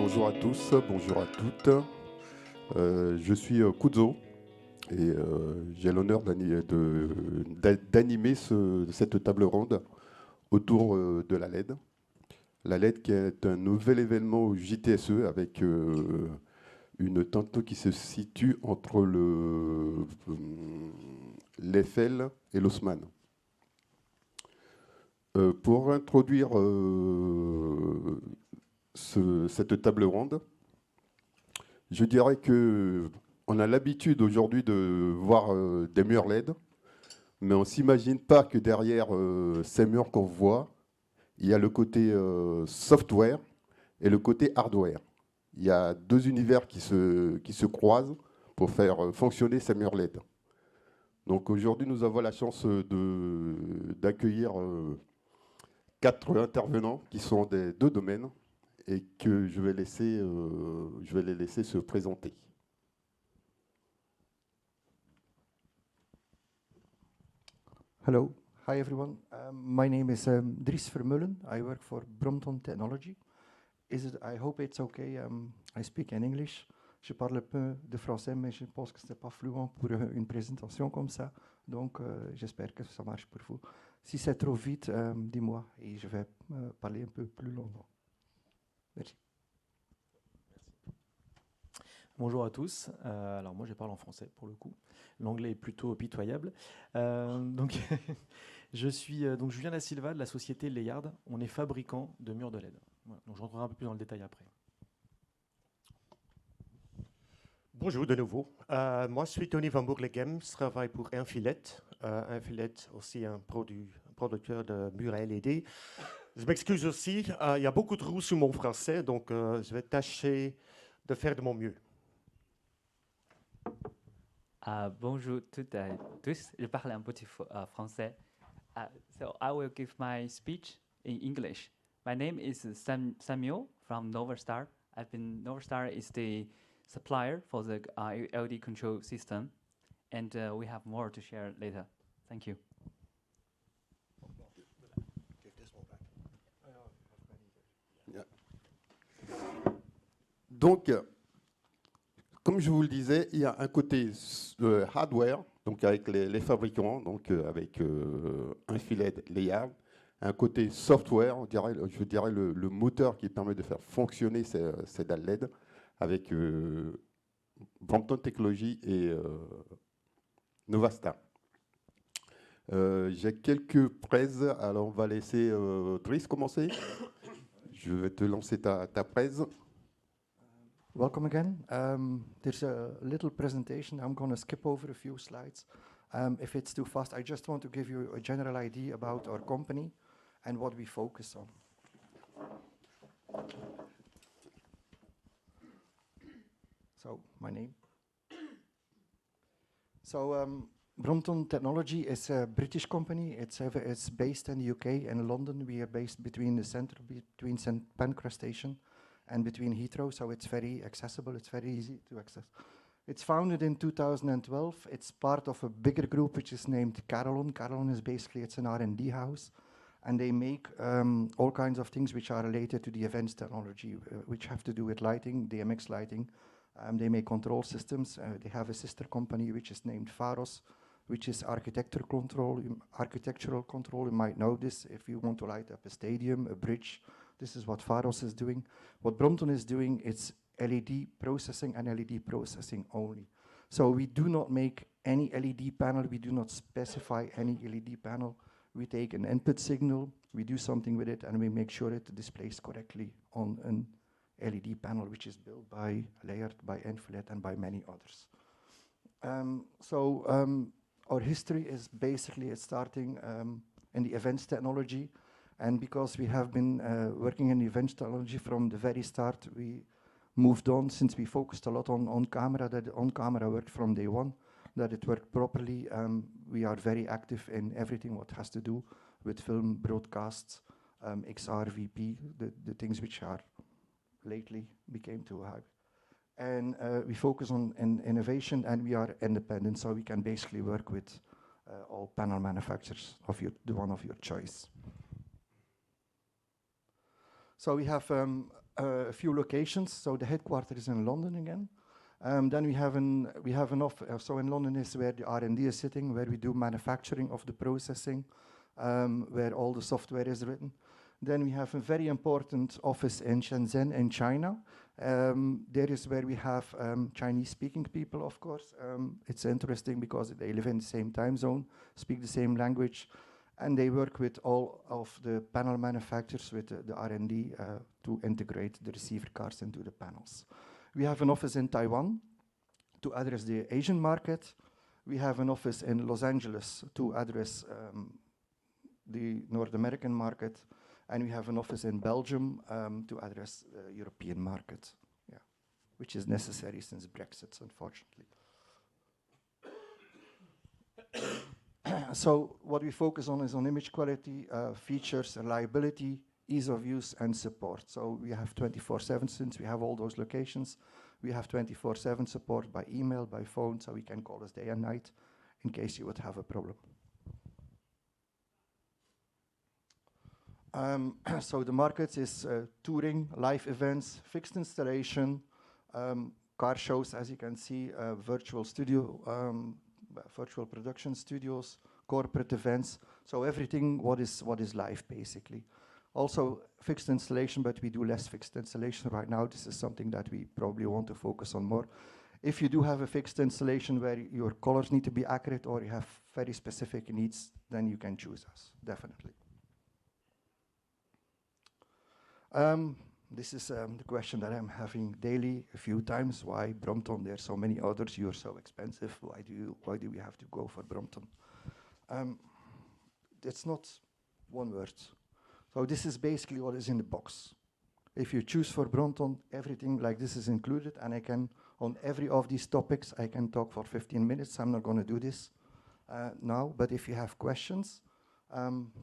Bonjour à tous, bonjour à toutes. Je suis Kuzo et j'ai l'honneur d'animer cette table ronde autour de la LED. La LED qui est un nouvel événement au JTSE avec une tente qui se situe entre l'Eiffel et l'Haussmann. Pour introduire cette table ronde, je dirais que on a l'habitude aujourd'hui de voir des murs LED, mais on ne s'imagine pas que derrière ces murs qu'on voit, il y a le côté software et le côté hardware. Il y a deux univers qui se croisent pour faire fonctionner ces murs LED. Donc aujourd'hui, nous avons la chance d'accueillir 4 intervenants qui sont des 2 domaines et que je vais les laisser se présenter. Hello, hi everyone. My name is Dries Vermeulen. I work for Brompton Technology. I hope it's okay. I speak in English. Je parle un peu de français, mais je pense que ce n'est pas fluent pour une présentation comme ça. Donc, j'espère que ça marche pour vous. Si c'est trop vite, dis-moi et je vais parler un peu plus longtemps. Merci. Bonjour à tous. Alors moi je parle en français pour le coup. L'anglais est plutôt pitoyable. Donc je suis donc Julien Da Silva de la société Layard. On est fabricant de murs de LED. Voilà. Donc je rentrerai un peu plus dans le détail après. Bonjour de nouveau. Moi, je suis Tony van Bourlegem. Je travaille pour Infilet. Infilet, aussi un producteur de murs à LED. Je m'excuse aussi, il y a beaucoup de roues sur mon français, donc je vais tâcher de faire de mon mieux. Bonjour toutes et tous. Je parle un petit français. So I will give my speech in English. My name is Samuel from Novastar. Novastar is the supplier for the LED control system, and we have more to share later. Thank you. Donc, comme je vous le disais, il y a un côté hardware, donc avec les fabricants, donc avec Infilet, Layard, un côté software, je dirais le moteur qui permet de faire fonctionner ces dalles LED avec Brompton Technology et Novastar. J'ai quelques praises, alors on va laisser Dries commencer. Je vais te lancer ta praise. Welcome again. There's a little presentation. I'm going to skip over a few slides. If it's too fast, I just want to give you a general idea about our company and what we focus on. So, my name. So, Brompton Technology is a British company. It's based in the UK and London. We are based between the center, between St Pancras Station and between Heathrow, so it's very accessible, it's very easy to access. It's founded in 2012. It's part of a bigger group which is named Carillon. Carillon is basically, it's an R&D house, and they make all kinds of things which are related to the events technology, which have to do with lighting, DMX lighting. They make control systems. They have a sister company which is named Pharos, which is architectural control. You might know this if you want to light up a stadium, a bridge. This is what Pharos is doing. What Brompton is doing, it's LED processing and LED processing only. So we do not make any LED panel. We do not specify any LED panel. We take an input signal, we do something with it, and we make sure it displays correctly on an LED panel, which is built by Layard, by Infilet, and by many others. Our history is basically it's starting in the events technology. And because we have been working in events technology from the very start, we moved on since we focused a lot on camera, that on-camera worked from day one, that it worked properly. We are very active in everything what has to do with film broadcasts, XR, VP, the things which are lately became too high. And we focus on innovation, and we are independent, so we can basically work with all panel manufacturers of the one of your choice. So we have a few locations. So the headquarters is in London again. Then we have an so in London is where the R&D is sitting, where we do manufacturing of the processing, where all the software is written. Then we have a very important office in Shenzhen in China. There is where we have Chinese-speaking people, of course. It's interesting because they live in the same time zone, speak the same language, and they work with all of the panel manufacturers with the R&D to integrate the receiver cards into the panels. We have an office in Taiwan to address the Asian market. We have an office in Los Angeles to address the North American market. And we have an office in Belgium to address the European market, which is necessary since Brexit, unfortunately. So what we focus on is on image quality, features, reliability, ease of use, and support. So we have 24/7, since we have all those locations. We have 24/7 support by email, by phone, so we can call us day and night in case you would have a problem. So the market is touring, live events, fixed installation, car shows, as you can see, virtual studio, virtual production studios, corporate events. So everything what is live, basically. Also fixed installation, but we do less fixed installation right now. This is something that we probably want to focus on more. If you do have a fixed installation where your colors need to be accurate or you have very specific needs, then you can choose us, definitely. This is the question that I'm having daily a few times. Why Brompton? There are so many others. You're so expensive. Why do we have to go for Brompton? It's not one word. So this is basically what is in the box. If you choose for Brompton, everything like this is included, and I can, on every of these topics, I can talk for 15 minutes. I'm not going to do this now, but if you have questions,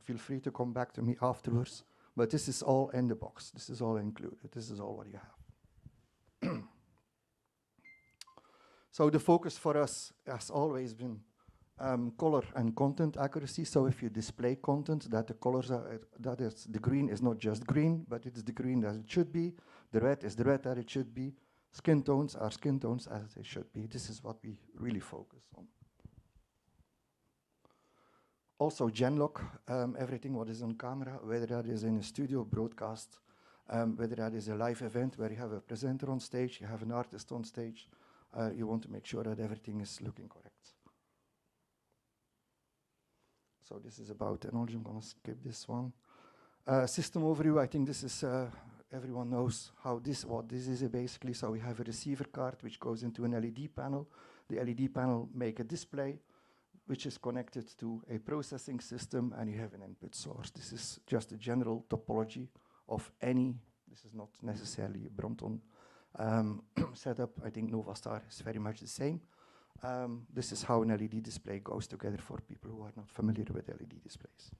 feel free to come back to me afterwards. But this is all in the box. This is all included. This is all what you have. So the focus for us has always been color and content accuracy. So if you display content, that the colors are, that is the green is not just green, but it's the green as it should be. The red is the red that it should be. Skin tones are skin tones as they should be. This is what we really focus on. Also Genlock, everything what is on camera, whether that is in a studio broadcast, whether that is a live event where you have a presenter on stage, you have an artist on stage, you want to make sure that everything is looking correct. So this is about technology. I'm going to skip this one. System overview, I think this is, everyone knows how what this is basically. So we have a receiver card which goes into an LED panel. The LED panel make a display which is connected to a processing system, and you have an input source. This is just a general topology of any, this is not necessarily a Brompton setup. I think Novastar is very much the same. This is how an LED display goes together for people who are not familiar with LED displays.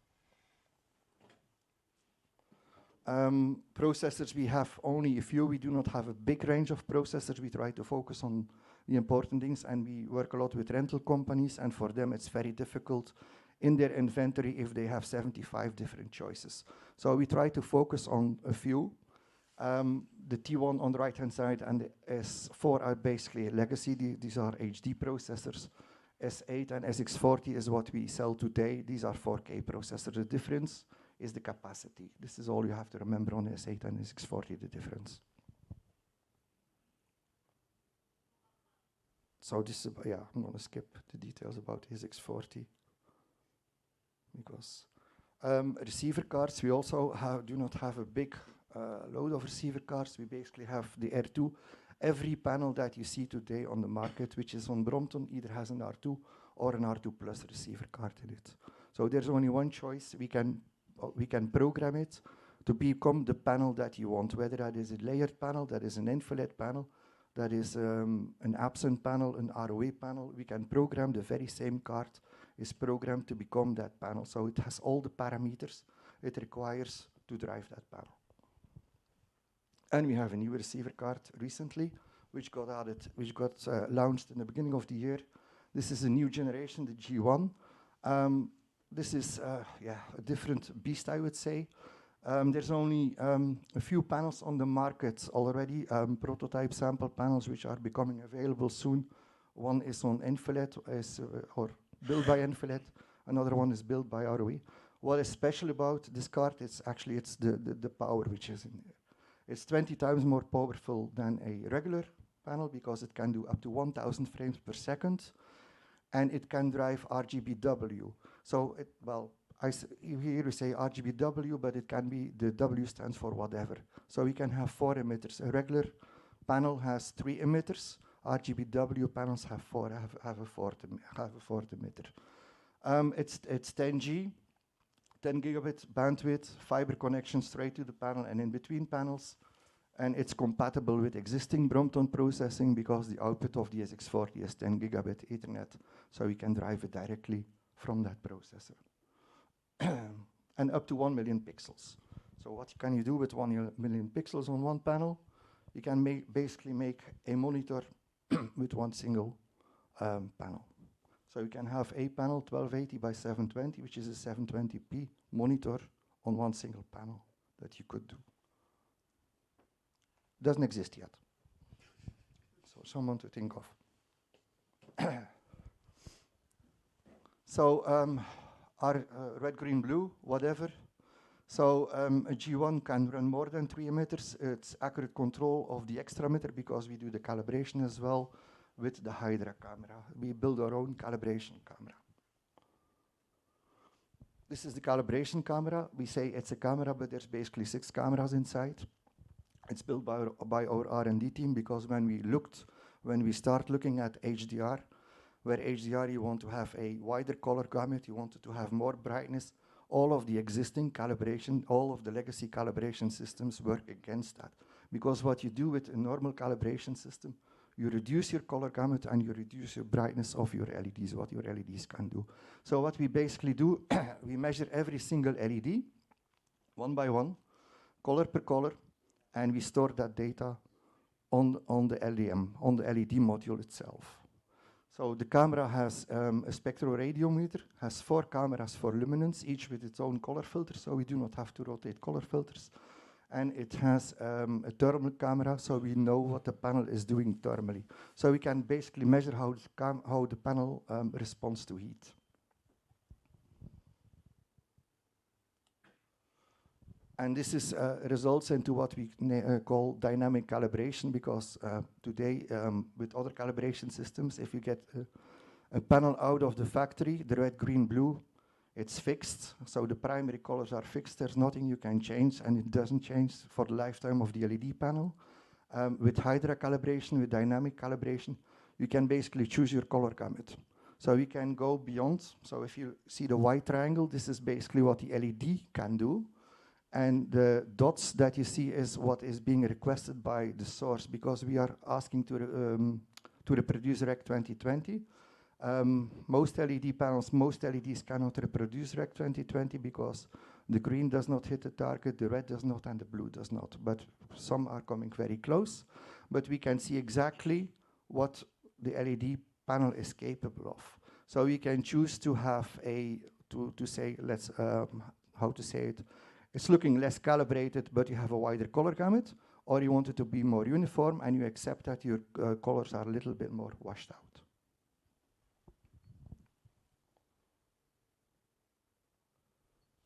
Processors, we have only a few. We do not have a big range of processors. We try to focus on the important things, and we work a lot with rental companies, and for them it's very difficult in their inventory if they have 75 different choices. So we try to focus on a few. The T1 on the right-hand side and the S4 are basically a legacy. These are HD processors. S8 and SX40 is what we sell today. These are 4K processors. The difference is the capacity. This is all you have to remember on S8 and SX40, the difference. So this is, yeah, I'm going to skip the details about the SX40 because receiver cards, we also do not have a big load of receiver cards. We basically have the R2. Every panel that you see today on the market, which is on Brompton, either has an R2 or an R2 plus receiver card in it. So there's only one choice. We can program it to become the panel that you want, whether that is a layered panel, that is an infrared panel, that is an absent panel, an ROA panel. We can program the very same card is programmed to become that panel. So it has all the parameters it requires to drive that panel. And we have a new receiver card recently, which got launched in the beginning of the year. This is a new generation, the G1. This is a different beast, I would say. There's only a few panels on the market already, prototype sample panels which are becoming available soon. One is on Infilet, or built by Infilet. Another one is built by ROE. What is special about this card is actually it's the power which is in there. It's 20 times more powerful than a regular panel because it can do up to 1,000 frames per second, and it can drive RGBW. So here we say RGBW, but it can be, the W stands for whatever. So we can have 4 emitters. A regular panel has 3 emitters. RGBW panels have a fourth emitter. It's 10G, 10 gigabit bandwidth, fiber connection straight to the panel and in between panels. And it's compatible with existing Brompton processing because the output of the SX40 is 10 gigabit Ethernet. So we can drive it directly from that processor. And up to 1 million pixels. So what can you do with 1 million pixels on one panel? You can basically make a monitor with one single panel. So you can have a panel 1280 by 720, which is a 720p monitor on one single panel that you could do. Doesn't exist yet. So someone to think of. So our red, green, blue, whatever. So a G1 can run more than 3 emitters. It's accurate control of the extra emitter because we do the calibration as well with the Hydra camera. We build our own calibration camera. This is the calibration camera. We say it's a camera, but there's basically 6 cameras inside. It's built by our R&D team because when we start looking at HDR, where HDR you want to have a wider color gamut, you want to have more brightness, all of the existing calibration, all of the legacy calibration systems work against that. Because what you do with a normal calibration system, you reduce your color gamut and you reduce your brightness of your LEDs, what your LEDs can do. So what we basically do, we measure every single LED, one by one, color per color, and we store that data on the LDM, on the LED module itself. So the camera has a spectroradiometer, has 4 cameras for luminance, each with its own color filter, so we do not have to rotate color filters. And it has a thermal camera, so we know what the panel is doing thermally. So we can basically measure how the panel responds to heat. And this is results into what we call dynamic calibration, because today, with other calibration systems, if you get a panel out of the factory, the red, green, blue, it's fixed. So the primary colors are fixed. There's nothing you can change, and it doesn't change for the lifetime of the LED panel. With Hydra calibration, with dynamic calibration, you can basically choose your color gamut. So we can go beyond. So if you see the white triangle, this is basically what the LED can do. And the dots that you see is what is being requested by the source, because we are asking to reproduce Rec 2020. Most LED panels, most LEDs cannot reproduce Rec 2020 because the green does not hit the target, the red does not, and the blue does not. But some are coming very close. But we can see exactly what the LED panel is capable of. So we can choose to have to say, how to say it, it's looking less calibrated, but you have a wider color gamut, or you want it to be more uniform and you accept that your colors are a little bit more washed out.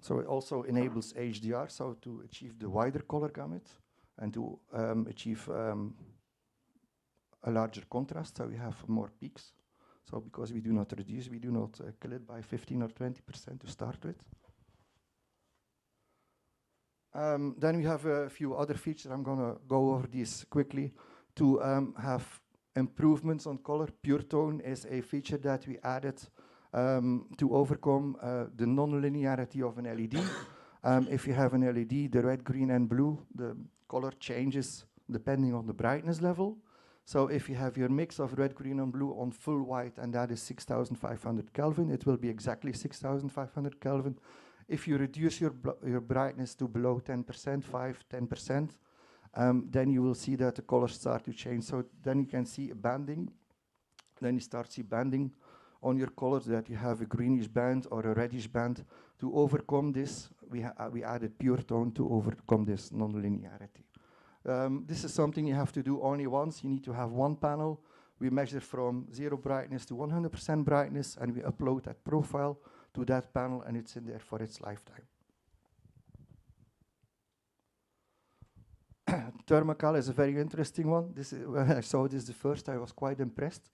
So it also enables HDR, so to achieve the wider color gamut and to achieve a larger contrast, so we have more peaks. So because we do not reduce, we do not kill it by 15 or 20% to start with. Then we have a few other features. I'm going to go over these quickly. To have improvements on color, Pure Tone is a feature that we added to overcome the non-linearity of an LED. If you have an LED, the red, green, and blue, the color changes depending on the brightness level. So if you have your mix of red, green, and blue on full white, and that is 6,500 Kelvin, it will be exactly 6,500 Kelvin. If you reduce your brightness to below 10%, 10%, then you will see that the colors start to change. So then you can see a banding. Then you start to see banding on your colors, that you have a greenish band or a reddish band. To overcome this, we added pure tone to overcome this non-linearity. This is something you have to do only once. You need to have one panel. We measure from 0 brightness to 100% brightness, and we upload that profile to that panel, and it's in there for its lifetime. Thermocal is a very interesting one. This is, when I saw this the first, I was quite impressed.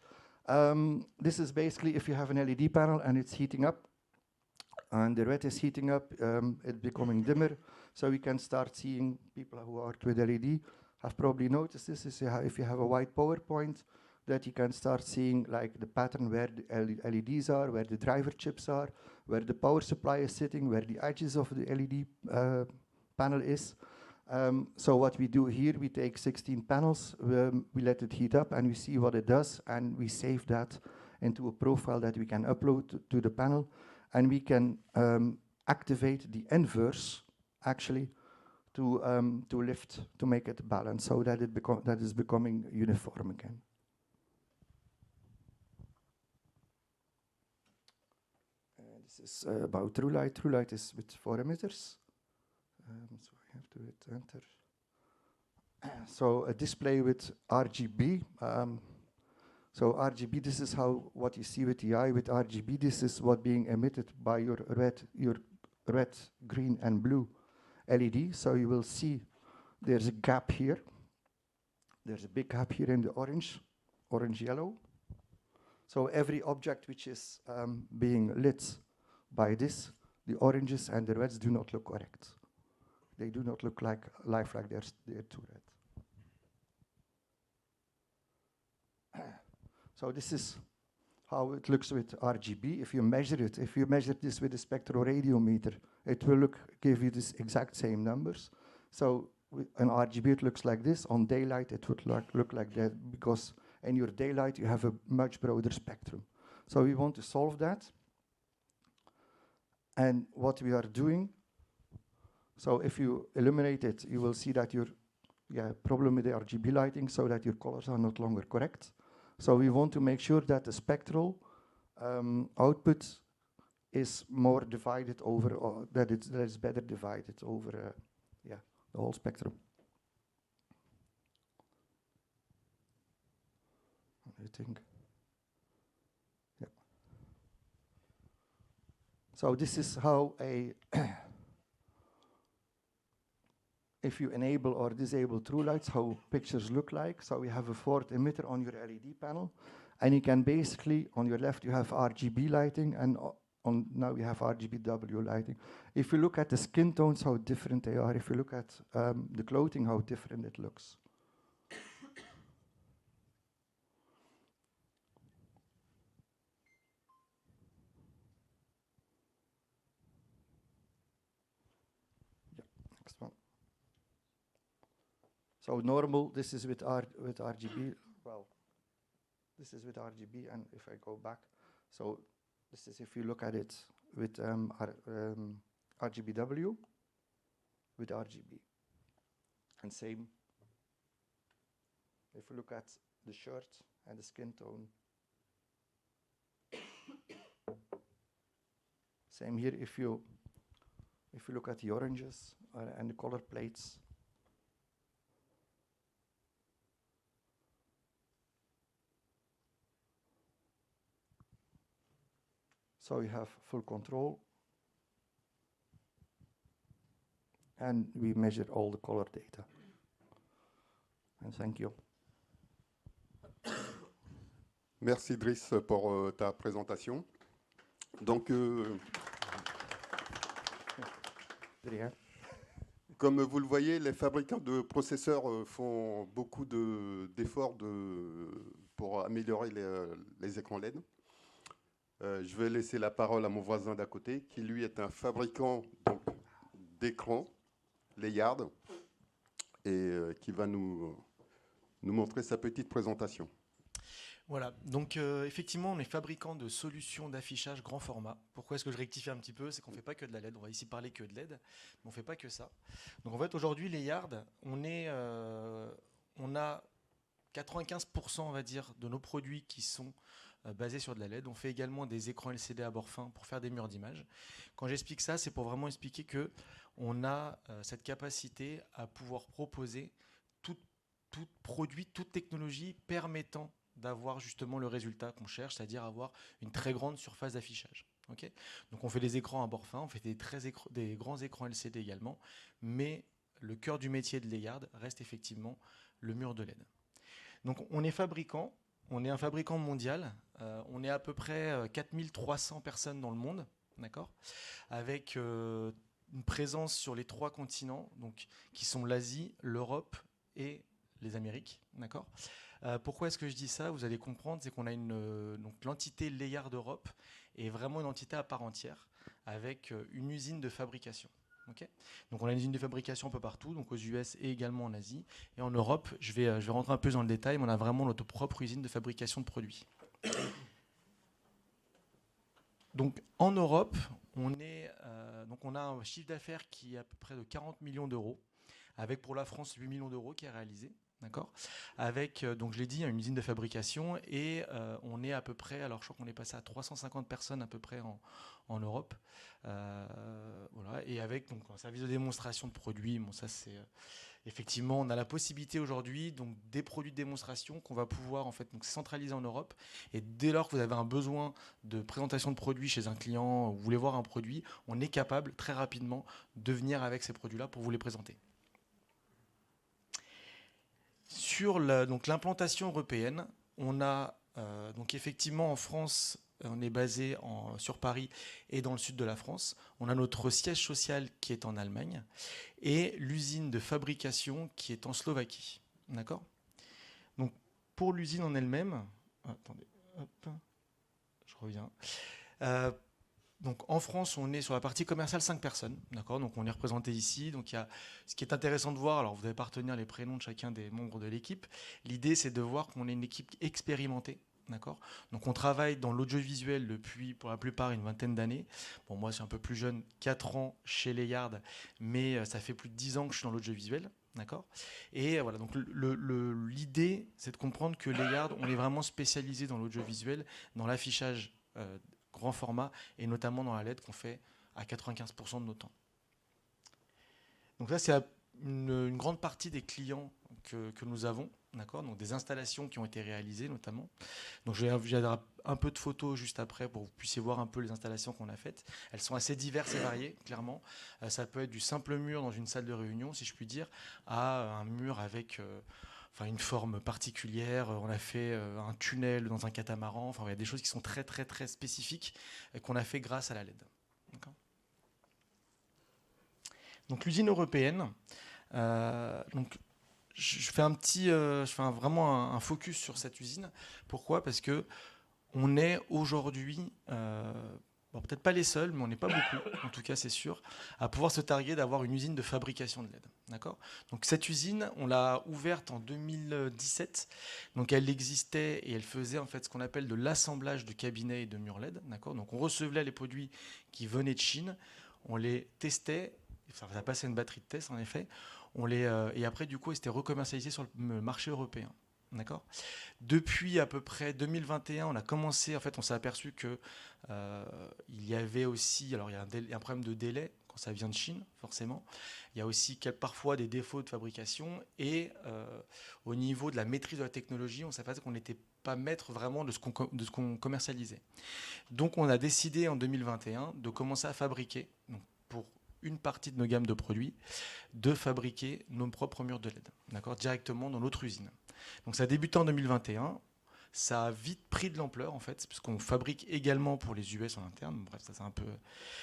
This is basically if you have an LED panel and it's heating up, and the red is heating up, it's becoming dimmer, so we can start seeing people who work with LED have probably noticed this. Is if you have a white PowerPoint, that you can start seeing like the pattern where the LEDs are, where the driver chips are, where the power supply is sitting, where the edges of the LED panel is. So what we do here, we take 16 panels, we let it heat up, and we see what it does, and we save that into a profile that we can upload to the panel, and we can activate the inverse, actually, to lift, to make it balanced, so that that is becoming uniform again. This is about TrueLight. TrueLight is with 4 emitters. So I have to hit enter. So a display with RGB. So RGB, this is what you see with the eye. With RGB, this is what being emitted by your red, green, and blue LED. So you will see there's a gap here. There's a big gap here in the orange yellow. So every object which is being lit by this, the oranges and the reds do not look correct. They do not look like they're too red. So this is how it looks with RGB. If you measure this with a spectroradiometer, it will give you this exact same numbers. So with an RGB, it looks like this. On daylight, it would look like that, because in your daylight, you have a much broader spectrum. So we want to solve that. And what we are doing, so if you illuminate it, you will see that your problem with the RGB lighting, so that your colors are not longer correct. So we want to make sure that the spectral output is more divided over, or that it's better divided over the whole spectrum. I think. Yeah. So this is how if you enable or disable TrueLights, how pictures look like. So we have a 4th emitter on your LED panel, and you can basically, on your left, you have RGB lighting, and now we have RGBW lighting. If you look at the skin tones, how different they are. If you look at the clothing, how different it looks. Next one. So normal, this is with RGB. Well, this is with RGB, and if I go back, so this is if you look at it with RGBW, with RGB. And same, if you look at the shirt and the skin tone. Same here, if you look at the oranges and the color plates. So you have full control, and we measure all the color data. And thank you. Merci Driss pour ta présentation. Donc, comme vous le voyez, les fabricants de processeurs font beaucoup d'efforts pour améliorer les écrans LED. Je vais laisser la parole à mon voisin d'à côté, qui lui est un fabricant d'écrans, Layard, et qui va nous montrer sa petite présentation. Voilà, donc effectivement, on est fabricant de solutions d'affichage grand format. Pourquoi est-ce que je rectifie un petit peu? C'est qu'on ne fait pas que de la LED, on va ici parler que de LED, mais on ne fait pas que ça. Donc en fait, aujourd'hui, Layard, on a 95%, on va dire, de nos produits qui sont basés sur de la LED. On fait également des écrans LCD à bord fin pour faire des murs d'image. Quand j'explique ça, c'est pour vraiment expliquer qu'on a cette capacité à pouvoir proposer tout produit, toute technologie permettant d'avoir justement le résultat qu'on cherche, c'est-à-dire avoir une très grande surface d'affichage. Okay, donc on fait des écrans à bord fin, on fait des grands écrans LCD également, mais le cœur du métier de Layard reste effectivement le mur de LED. Donc on est fabricant, on est un fabricant mondial, on est à peu près 4300 personnes dans le monde, d'accord, avec une présence sur les 3 continents, donc, qui sont l'Asie, l'Europe et les Amériques, d'accord. Pourquoi est-ce que je dis ça? Vous allez comprendre, c'est qu'on a donc l'entité Layard Europe est vraiment une entité à part entière, avec une usine de fabrication. Okay, donc on a une usine de fabrication un peu partout, donc aux US et également en Asie. Et en Europe, je vais rentrer un peu dans le détail, mais on a vraiment notre propre usine de fabrication de produits. Donc en Europe, on a un chiffre d'affaires qui est à peu près de 40 millions d'euros, avec pour la France 8 millions d'euros qui est réalisé. D'accord. Avec, donc je l'ai dit, une usine de fabrication et on est à peu près, alors je crois qu'on est passé à 350 personnes à peu près en Europe. Voilà, et avec donc un service de démonstration de produits. Bon, ça c'est effectivement, on a la possibilité aujourd'hui donc des produits de démonstration qu'on va pouvoir en fait donc centraliser en Europe. Et dès lors que vous avez un besoin de présentation de produits chez un client, ou vous voulez voir un produit, on est capable très rapidement de venir avec ces produits-là pour vous les présenter. Sur l'implantation européenne, on a donc effectivement en France, on est basé sur Paris et dans le sud de la France. On a notre siège social qui est en Allemagne et l'usine de fabrication qui est en Slovaquie. D'accord ? Donc pour l'usine en elle-même, attendez, hop, je reviens. Donc en France, on est sur la partie commerciale 5 personnes, d'accord. Donc on est représenté ici. Donc ce qui est intéressant de voir, alors vous n'allez pas retenir les prénoms de chacun des membres de l'équipe. L'idée, c'est de voir qu'on est une équipe expérimentée, d'accord. Donc on travaille dans l'audiovisuel depuis, pour la plupart, une vingtaine d'années. Bon, moi, je suis un peu plus jeune, 4 ans chez Layard, mais ça fait plus de 10 ans que je suis dans l'audiovisuel. D'accord. Et voilà, donc l'idée, c'est de comprendre que Layard, on est vraiment spécialisé dans l'audiovisuel, dans l'affichage grand format, et notamment dans la LED qu'on fait à 95% de nos temps. Donc là, c'est une grande partie des clients que nous avons, d'accord, donc des installations qui ont été réalisées notamment. Donc j'ai un peu de photos juste après pour que vous puissiez voir un peu les installations qu'on a faites. Elles sont assez diverses et variées, clairement. Ça peut être du simple mur dans une salle de réunion, si je puis dire, à un mur avec une forme particulière. On a fait un tunnel dans un catamaran. Enfin, il y a des choses qui sont très, très, très spécifiques et qu'on a fait grâce à la LED. Donc, l'usine européenne. Donc, je fais vraiment un focus sur cette usine. Pourquoi ? Parce que on est aujourd'hui, bon, peut-être pas les seuls, mais on n'est pas beaucoup, en tout cas c'est sûr, à pouvoir se targuer d'avoir une usine de fabrication de LED. D'accord ? Donc cette usine, on l'a ouverte en 2017. Donc elle existait et elle faisait en fait ce qu'on appelle de l'assemblage de cabinets et de murs LED. D'accord ? Donc on recevait les produits qui venaient de Chine, on les testait, ça passait une batterie de tests en effet, et après du coup c'était recommercialisé sur le marché européen. D'accord. Depuis à peu près 2021, on a commencé, en fait, on s'est aperçu que il y avait aussi, alors il y a un problème de délai quand ça vient de Chine, forcément. Il y a aussi parfois des défauts de fabrication et au niveau de la maîtrise de la technologie, on s'est aperçu qu'on n'était pas maître vraiment de ce qu'on commercialisait. Donc, on a décidé en 2021 de commencer à fabriquer, donc pour une partie de nos gammes de produits, de fabriquer nos propres murs de LED, d'accord, directement dans notre usine. Donc ça a débuté en 2021, ça a vite pris de l'ampleur en fait, puisqu'on fabrique également pour les US en interne, bref ça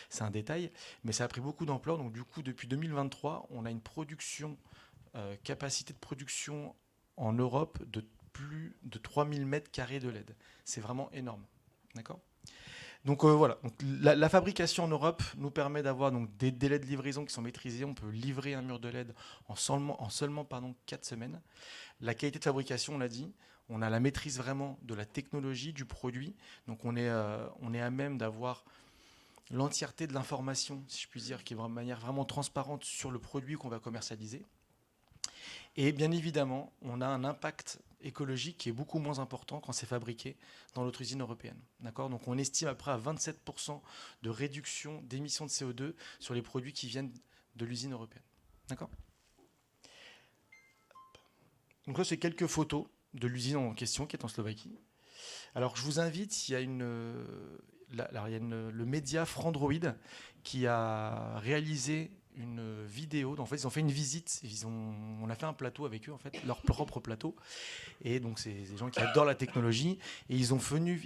c'est un détail, mais ça a pris beaucoup d'ampleur, donc du coup depuis 2023, on a une capacité de production en Europe de plus de 3000 mètres carrés de LED. C'est vraiment énorme, d'accord ? Donc voilà, donc, la fabrication en Europe nous permet d'avoir donc, des délais de livraison qui sont maîtrisés. On peut livrer un mur de LED en seulement 4 semaines. La qualité de fabrication, on l'a dit, on a la maîtrise vraiment de la technologie, du produit. Donc on est à même d'avoir l'entièreté de l'information, si je puis dire, qui est de manière vraiment transparente sur le produit qu'on va commercialiser. Et bien évidemment, on a un impact écologique qui est beaucoup moins important quand c'est fabriqué dans notre usine européenne. D'accord ? Donc on estime après à 27% de réduction d'émissions de CO2 sur les produits qui viennent de l'usine européenne. D'accord ? Donc là, c'est quelques photos de l'usine en question qui est en Slovaquie. Alors je vous invite, il y a le média Frandroid qui a réalisé une vidéo. En fait, ils ont fait une visite. On a fait un plateau avec eux, en fait, leur propre plateau. Et donc, c'est des gens qui adorent la technologie. Et ils sont venus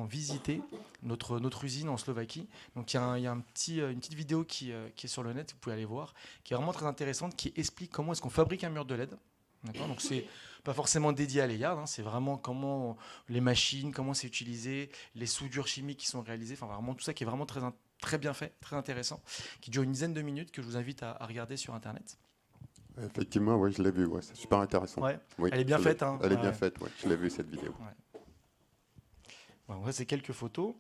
visiter notre usine en Slovaquie. Donc, il y a une petite vidéo qui est sur le net, vous pouvez aller voir, qui est vraiment très intéressante, qui explique comment est-ce qu'on fabrique un mur de LED. D'accord ? Donc, c'est pas forcément dédié à l'Eyard, c'est vraiment comment les machines, comment c'est utilisé, les soudures chimiques qui sont réalisées. Enfin, vraiment tout ça qui est vraiment très bien fait, très intéressant, qui dure une dizaine de minutes, que je vous invite à regarder sur Internet. Effectivement, oui, je l'ai vu, c'est super intéressant. Ouais. Oui, Elle est bien faite. Elle est bien faite, je l'ai vu cette vidéo. Ouais. Bon, c'est quelques photos.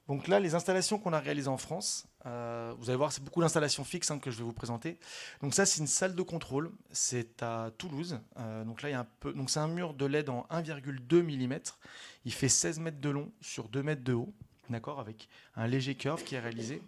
Donc là, les installations qu'on a réalisées en France, vous allez voir, c'est beaucoup d'installations fixes que je vais vous présenter. Donc ça, c'est une salle de contrôle, c'est à Toulouse. Donc là, donc c'est un mur de LED en 1,2 mm. Il fait 16 mètres de long sur 2 mètres de haut. D'accord, avec un léger curve qui est réalisé.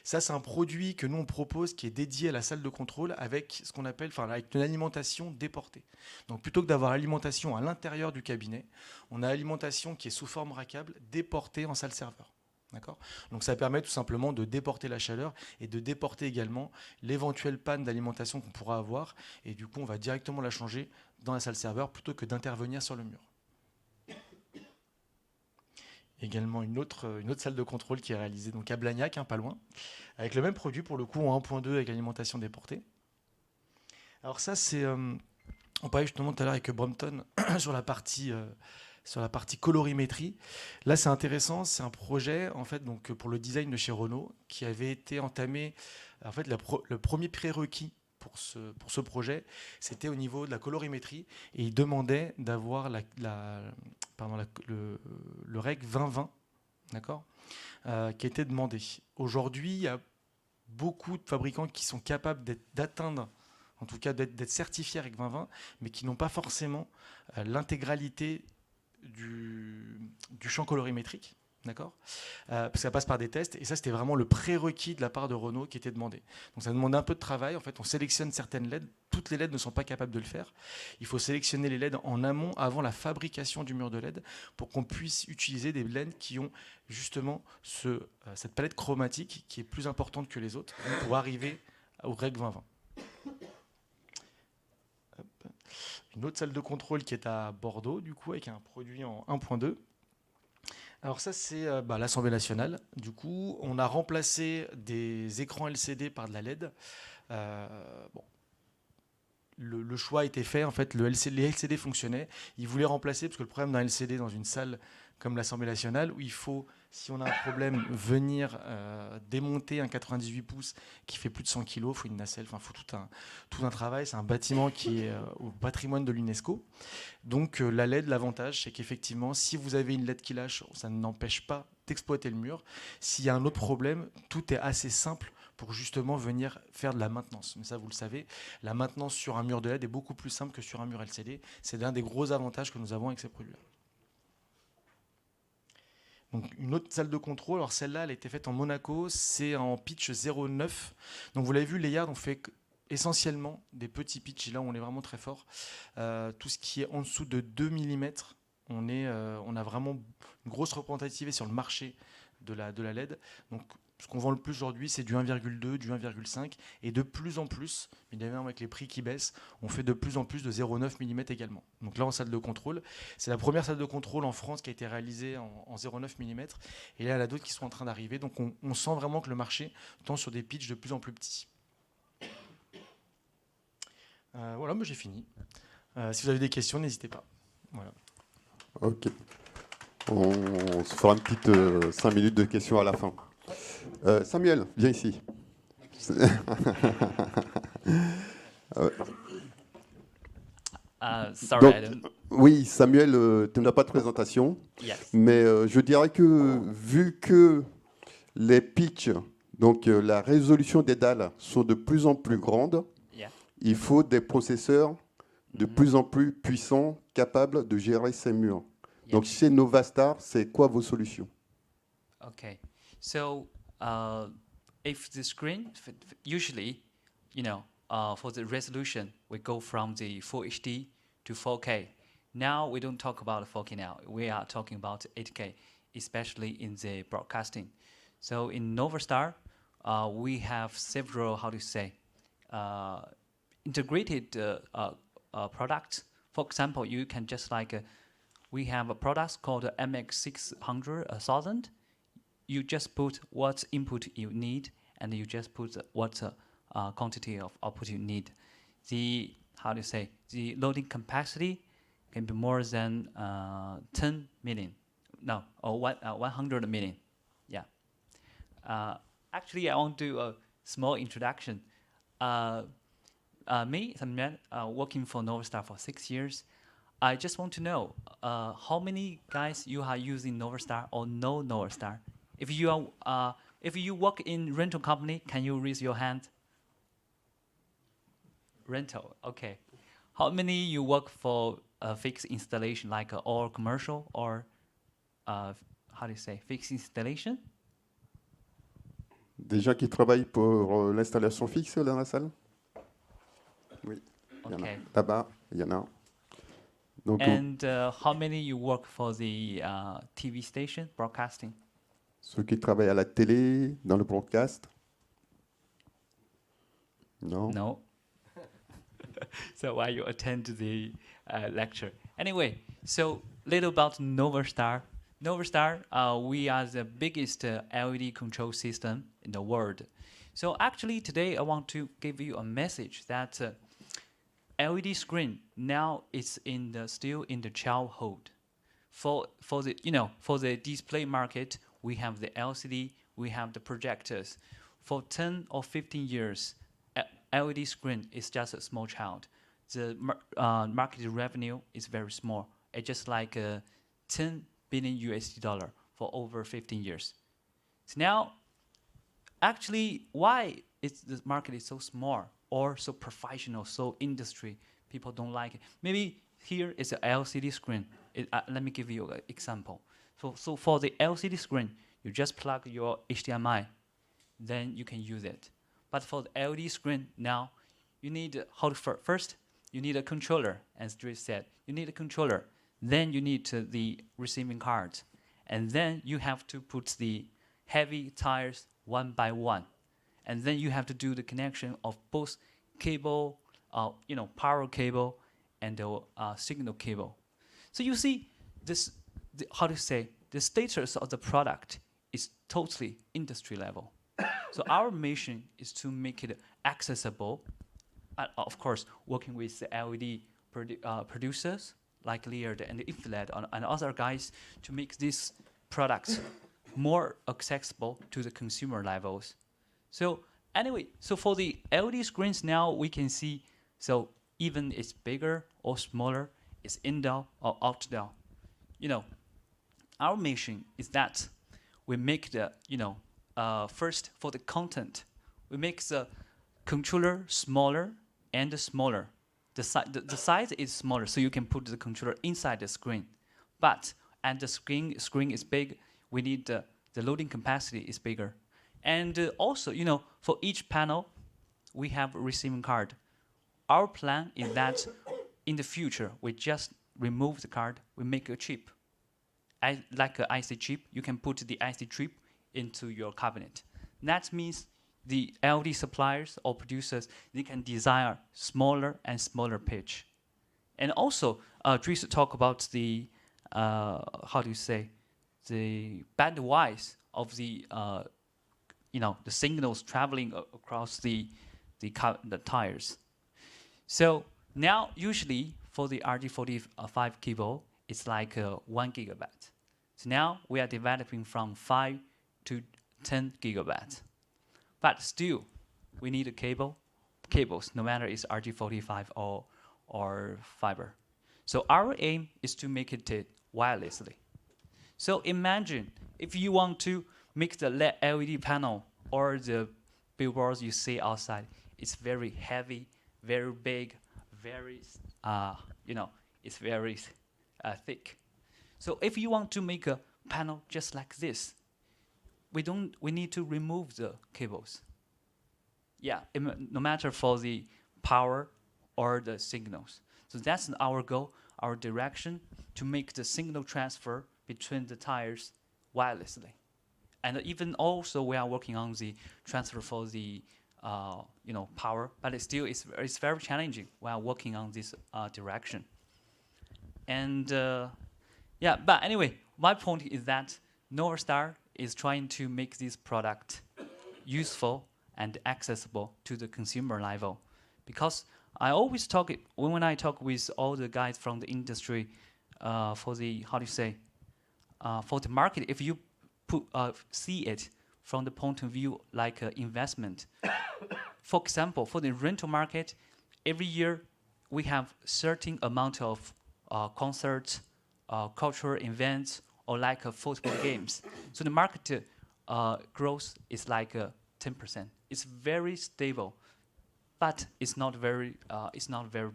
Ça, c'est un produit que nous, on propose qui est dédié à la salle de contrôle avec ce qu'on appelle, avec une alimentation déportée. Donc, plutôt que d'avoir l'alimentation à l'intérieur du cabinet, on a l'alimentation qui est sous forme rackable déportée en salle serveur. D'accord ? Donc, ça permet tout simplement de déporter la chaleur et de déporter également l'éventuelle panne d'alimentation qu'on pourra avoir. Et du coup, on va directement la changer dans la salle serveur plutôt que d'intervenir sur le mur. Également une autre salle de contrôle qui est réalisée donc à Blagnac, pas loin, avec le même produit pour le coup en 1.2 avec l'alimentation déportée. Alors ça, on parlait justement tout à l'heure avec Brompton sur la partie colorimétrie. Là, c'est intéressant, c'est un projet en fait donc pour le design de chez Renault qui avait été entamé. En fait, le premier prérequis pour ce projet, c'était au niveau de la colorimétrie et il demandait d'avoir le REC 2020, d'accord, qui était demandé. Aujourd'hui, il y a beaucoup de fabricants qui sont capables d'atteindre, en tout cas d'être certifiés REC 2020, mais qui n'ont pas forcément l'intégralité du champ colorimétrique. D'accord ? Parce que ça passe par des tests, et ça c'était vraiment le prérequis de la part de Renault qui était demandé. Donc ça demande un peu de travail, en fait on sélectionne certaines LED, toutes les LED ne sont pas capables de le faire. Il faut sélectionner les LED en amont, avant la fabrication du mur de LED, pour qu'on puisse utiliser des LED qui ont justement cette palette chromatique qui est plus importante que les autres, pour arriver au REC 2020. Une autre salle de contrôle qui est à Bordeaux, du coup, avec un produit en 1.2. Alors ça, c'est l'Assemblée nationale. Du coup, on a remplacé des écrans LCD par de la LED. Le choix a été fait. En fait, les LCD fonctionnaient. Ils voulaient remplacer, parce que le problème d'un LCD dans une salle comme l'Assemblée nationale, où il faut, si on a un problème, venir démonter un 98 pouces qui fait plus de 100 kg, il faut une nacelle, il faut tout un travail. C'est un bâtiment qui est au patrimoine de l'UNESCO. Donc la LED, l'avantage, c'est qu'effectivement, si vous avez une LED qui lâche, ça n'empêche pas d'exploiter le mur. S'il y a un autre problème, tout est assez simple pour justement venir faire de la maintenance. Mais ça, vous le savez, la maintenance sur un mur de LED est beaucoup plus simple que sur un mur LCD. C'est l'un des gros avantages que nous avons avec ces produits-là. Donc, une autre salle de contrôle, alors celle-là, elle a été faite en Monaco, c'est en pitch 0,9. Donc vous l'avez vu, les Yard, on fait essentiellement des petits pitchs, et là on est vraiment très fort. Tout ce qui est en dessous de 2 mm, on a vraiment une grosse représentativité sur le marché de la LED. Donc ce qu'on vend le plus aujourd'hui, c'est du 1,2, du 1,5, et de plus en plus, évidemment avec les prix qui baissent, on fait de plus en plus de 0,9 mm également. Donc là, en salle de contrôle, c'est la première salle de contrôle en France qui a été réalisée en 0,9 mm, et là, il y en a d'autres qui sont en train d'arriver, donc on sent vraiment que le marché tend sur des pitchs de plus en plus petits. Voilà, moi j'ai fini. Si vous avez des questions, n'hésitez pas. Voilà. Ok. On se fera une petite 5 minutes de questions à la fin. Samuel, viens ici. Sorry, Donc, I don't. oui, Samuel, tu n'as pas de présentation, Yes. mais je dirais que vu que les pitchs, donc la résolution des dalles sont de plus en plus grandes, Yeah. il faut des processeurs de plus en plus puissants, capables de gérer ces murs. Yeah. Donc chez Novastar, c'est quoi vos solutions? Okay, so if the screen, usually, for the resolution, we go from the Full HD to 4K. Now we don't talk about 4K now. We are talking about 8K, especially in the broadcasting. So in Novastar, we have several, integrated products. For example, you can just we have a product called the MX600,000. You just put what input you need, and you just put what quantity of output you need. The loading capacity can be more than 10 million, no, or 100 million. Yeah. Actually, I want to do a small introduction. Me, Samuel, working for Novastar for 6 years. I just want to know how many guys you are using Novastar or know Novastar. If you work in rental company, can you raise your hand? Rental, okay. How many you work for fixed installation, like or commercial or fixed installation? Des gens qui travaillent pour l'installation fixe dans la salle? Oui, il y en a. Okay. Là-bas, il y en a. Donc, And how many you work for the TV station broadcasting? ceux qui travaillent à la télé, dans le broadcast? Non? No. So why you attend the lecture? Anyway, so little about Novastar. Novastar, we are the biggest LED control system in the world. So actually today I want to give you a message that LED screen now is still in the childhood. For the display market, we have the LCD, we have the projectors. For 10 or 15 years, LED screen is just a small child. The market revenue is very small. It's just like 10 billion USD for over 15 years. So now, actually, why the market is so small or so professional, so industry? People don't like it. Maybe here is an LCD screen. Let me give you an example. So for the LCD screen, you just plug your HDMI, then you can use it. But for the LED screen now, you need first you need a controller, as Dre said. You need a controller. Then you need the receiving card, and then you have to put the heavy tires one by one, and then you have to do the connection of both cable, power cable, and the signal cable. So you see this, the status of the product is totally industry level. So our mission is to make it accessible, of course, working with the LED producers like Leard and Infrared and other guys to make these products more accessible to the consumer levels. So anyway, so for the LED screens now we can see, so even it's bigger or smaller, it's indoor or outdoor. Our mission is that we make the, first for the content, we make the controller smaller and smaller. The size is smaller, so you can put the controller inside the screen. And the screen is big, we need the loading capacity is bigger. And also, for each panel, we have a receiving card. Our plan is that in the future, we just remove the card, we make a chip. Like an IC chip, you can put the IC chip into your cabinet. That means the LED suppliers or producers, they can desire smaller and smaller pitch. And also, Dries talk about the, the bandwidth of the, the signals traveling across the tires. So now, usually, for the RJ45 cable, it's like 1 gigabyte. So now, we are developing from 5 to 10 gigabytes. But still, we need cables, no matter it's RJ45 or fiber. So our aim is to make it wirelessly. So imagine if you want to make the LED panel or the billboards you see outside, it's very heavy, very big, very, it's very thick. So if you want to make a panel just like this, we need to remove the cables. Yeah, no matter for the power or the signals. So that's our goal, our direction, to make the signal transfer between the tires wirelessly. And even also we are working on the transfer for the power, but it's very challenging while working on this direction. And but anyway, my point is that Novarstar is trying to make this product useful and accessible to the consumer level. Because I always talk, when I talk with all the guys from the industry for the, for the market, if you see it from the point of view like investment. For example, for the rental market, every year we have certain amount of concerts, cultural events, or like football games. So the market growth is like 10%. It's very stable, but it's not very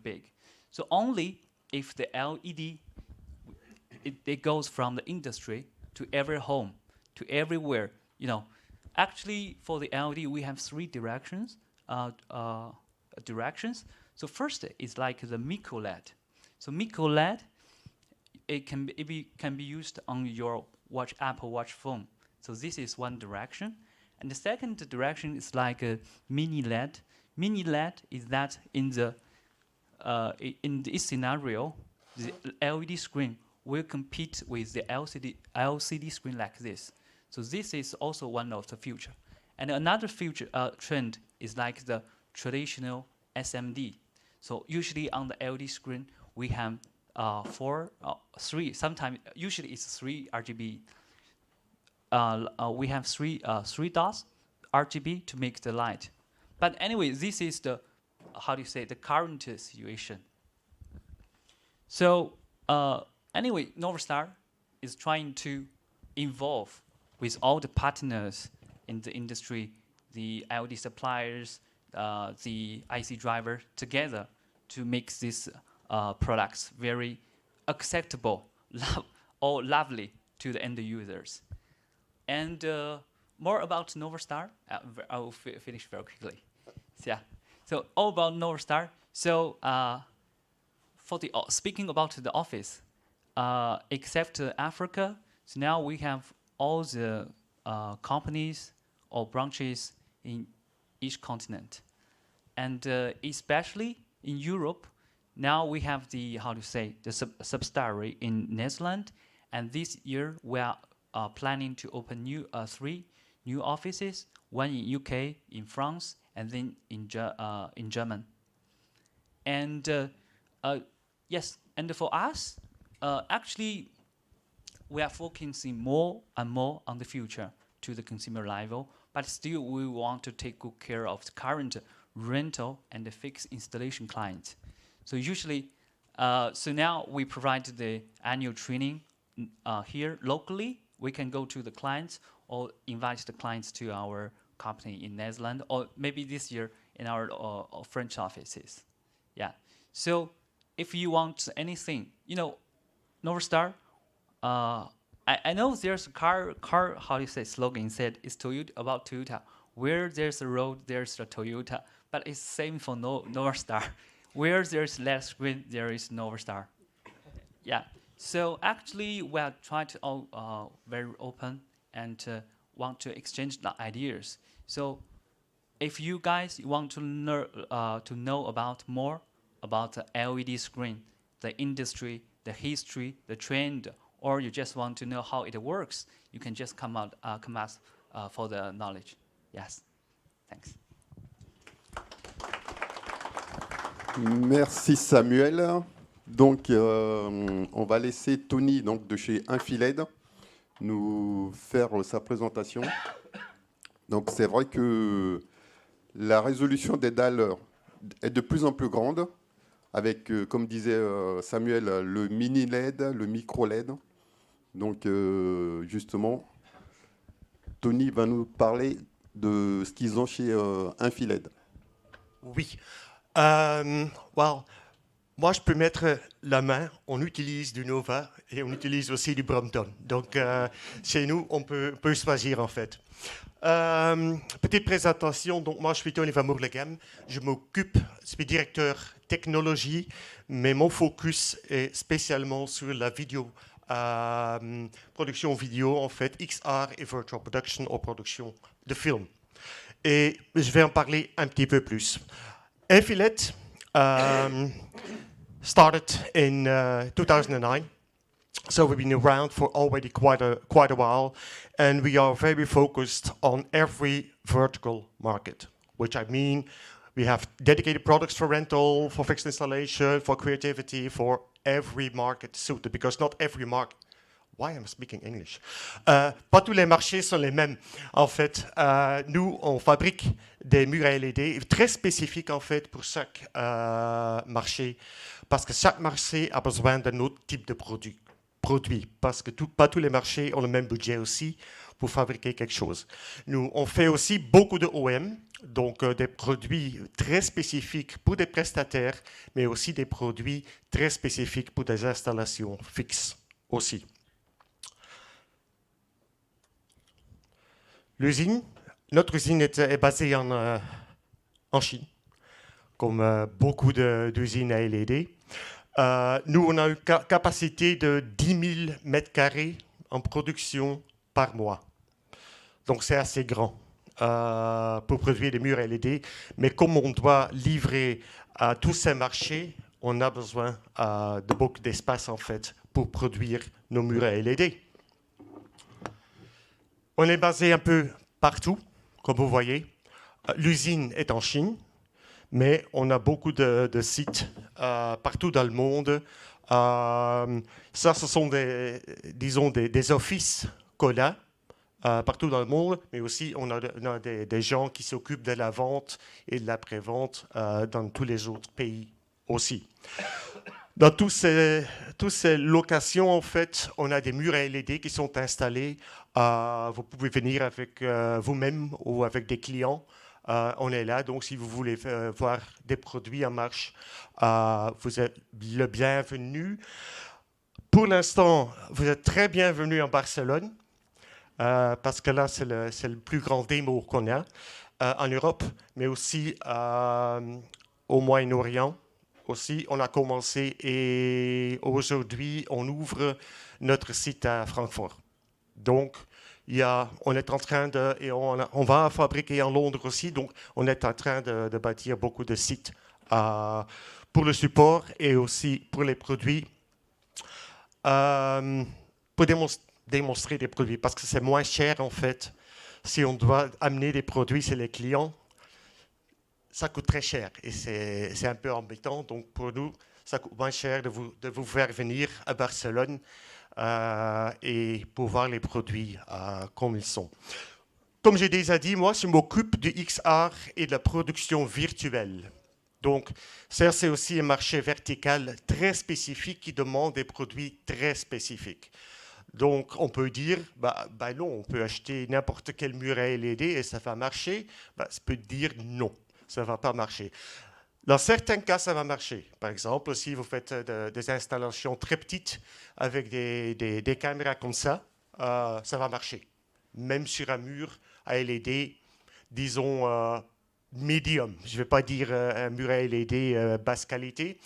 big. So only if the LED it goes from the industry to every home, to everywhere. Actually for the LED we have three directions. So first is like the micro LED. So micro LED, it can be used on your Apple Watch phone. So this is one direction. And the second direction is like a mini LED. Mini LED is that in this scenario, the LED screen will compete with the LCD screen like this. So this is also one of the future. And another future trend is like the traditional SMD. So usually on the LED screen we have three. Sometimes usually it's 3 RGB. We have three dots RGB to make the light. But anyway, this is the the current situation. So anyway, Novarstar is trying to involve with all the partners in the industry, the LED suppliers, the IC driver together to make these products very acceptable or lovely to the end users. And more about Novarstar, I will finish very quickly. So all about Novarstar. So for the speaking about the office, except Africa, so now we have all the companies or branches in each continent, and especially in Europe. Now we have the subsidiary in Netherlands, and this year we are planning to open 3 new offices, one in UK, in France, and then in German. And yes, and for us, actually, we are focusing more and more on the future to the consumer level, but still we want to take good care of the current rental and the fixed installation clients. So usually, so now we provide the annual training here locally. We can go to the clients or invite the clients to our company in Netherlands, or maybe this year in our French offices. Yeah. So if you want anything, Novarstar, I know there's a car slogan said it's Toyota, about Toyota. Where there's a road, there's a Toyota. But it's same for Novarstar. Where there's LED screen, there is Novarstar. Yeah. So actually, we are trying to all very open and want to exchange the ideas. So if you guys want to know about more about the LED screen, the industry, the history, the trend, or you just want to know how it works, you can just come us for the knowledge. Yes. Thanks. Merci Samuel. Donc, on va laisser Tony donc, de chez Infiled nous faire sa présentation. Donc, c'est vrai que la résolution des dalles est de plus en plus grande, avec, comme disait Samuel, le mini LED, le micro LED. Donc, justement, Tony va nous parler de ce qu'ils ont chez Infiled. Oui. Well, moi, je peux mettre la main. On utilise du Nova et on utilise aussi du Brompton. Donc, chez nous, on peut choisir, en fait. Petite présentation. Donc, moi, je suis Tony Van Moerlegem. Je suis directeur technologie, mais mon focus est spécialement sur la vidéo, production vidéo, en fait, XR et Virtual Production, ou production de film. Et je vais en parler un petit peu plus. Infilet started in 2009, so we've been around for already quite a while, and we are very focused on every vertical market, which I mean we have dedicated products for rental, for fixed installation, for creativity, for every market suited, because not every market. Why am I speaking English? Pas tous les marchés sont les mêmes. En fait, nous, on fabrique des murs à LED très spécifiques, en fait, pour chaque marché, parce que chaque marché a besoin d'un autre type de produit, parce que pas tous les marchés ont le même budget aussi pour fabriquer quelque chose. Nous, on fait aussi beaucoup de OM, donc des produits très spécifiques pour des prestataires, mais aussi des produits très spécifiques pour des installations fixes aussi. Notre usine est basée en Chine, comme beaucoup d'usines à LED. Nous, on a une capacité de 10 000 mètres carrés en production par mois. Donc, c'est assez grand pour produire des murs LED. Mais comme on doit livrer à tous ces marchés, on a besoin de beaucoup d'espace, en fait, pour produire nos murs à LED. On est basé un peu partout, comme vous voyez. L'usine est en Chine, mais on a beaucoup de sites partout dans le monde. Ça, ce sont des offices qu'on a partout dans le monde, mais aussi on a des gens qui s'occupent de la vente et de la prévente dans tous les autres pays aussi. Dans toutes ces locations, en fait, on a des murs à LED qui sont installés. Vous pouvez venir avec vous-même ou avec des clients. On est là, donc si vous voulez voir des produits en marche, vous êtes le bienvenu. Pour l'instant, vous êtes très bienvenu en Barcelone, parce que là, c'est le plus grand démo qu'on a en Europe, mais aussi au Moyen-Orient. Aussi, on a commencé et aujourd'hui, on ouvre notre site à Francfort. Donc, on est en train et on va fabriquer en Londres aussi, donc on est en train de bâtir beaucoup de sites pour le support et aussi pour les produits, pour démontrer des produits, parce que c'est moins cher en fait. Si on doit amener des produits chez les clients, ça coûte très cher et c'est un peu embêtant. Donc pour nous, ça coûte moins cher de vous faire venir à Barcelone et pour voir les produits comme ils sont. Comme j'ai déjà dit, moi, je m'occupe du XR et de la production virtuelle. Donc, ça, c'est aussi un marché vertical très spécifique qui demande des produits très spécifiques. Donc, on peut dire, non, on peut acheter n'importe quel mur à LED et ça va marcher. Je peux dire non. Ça ne va pas marcher. Dans certains cas, ça va marcher. Par exemple, si vous faites des installations très petites avec des caméras comme ça va marcher. Même sur un mur à LED, disons medium, je ne vais pas dire un mur à LED basse qualité,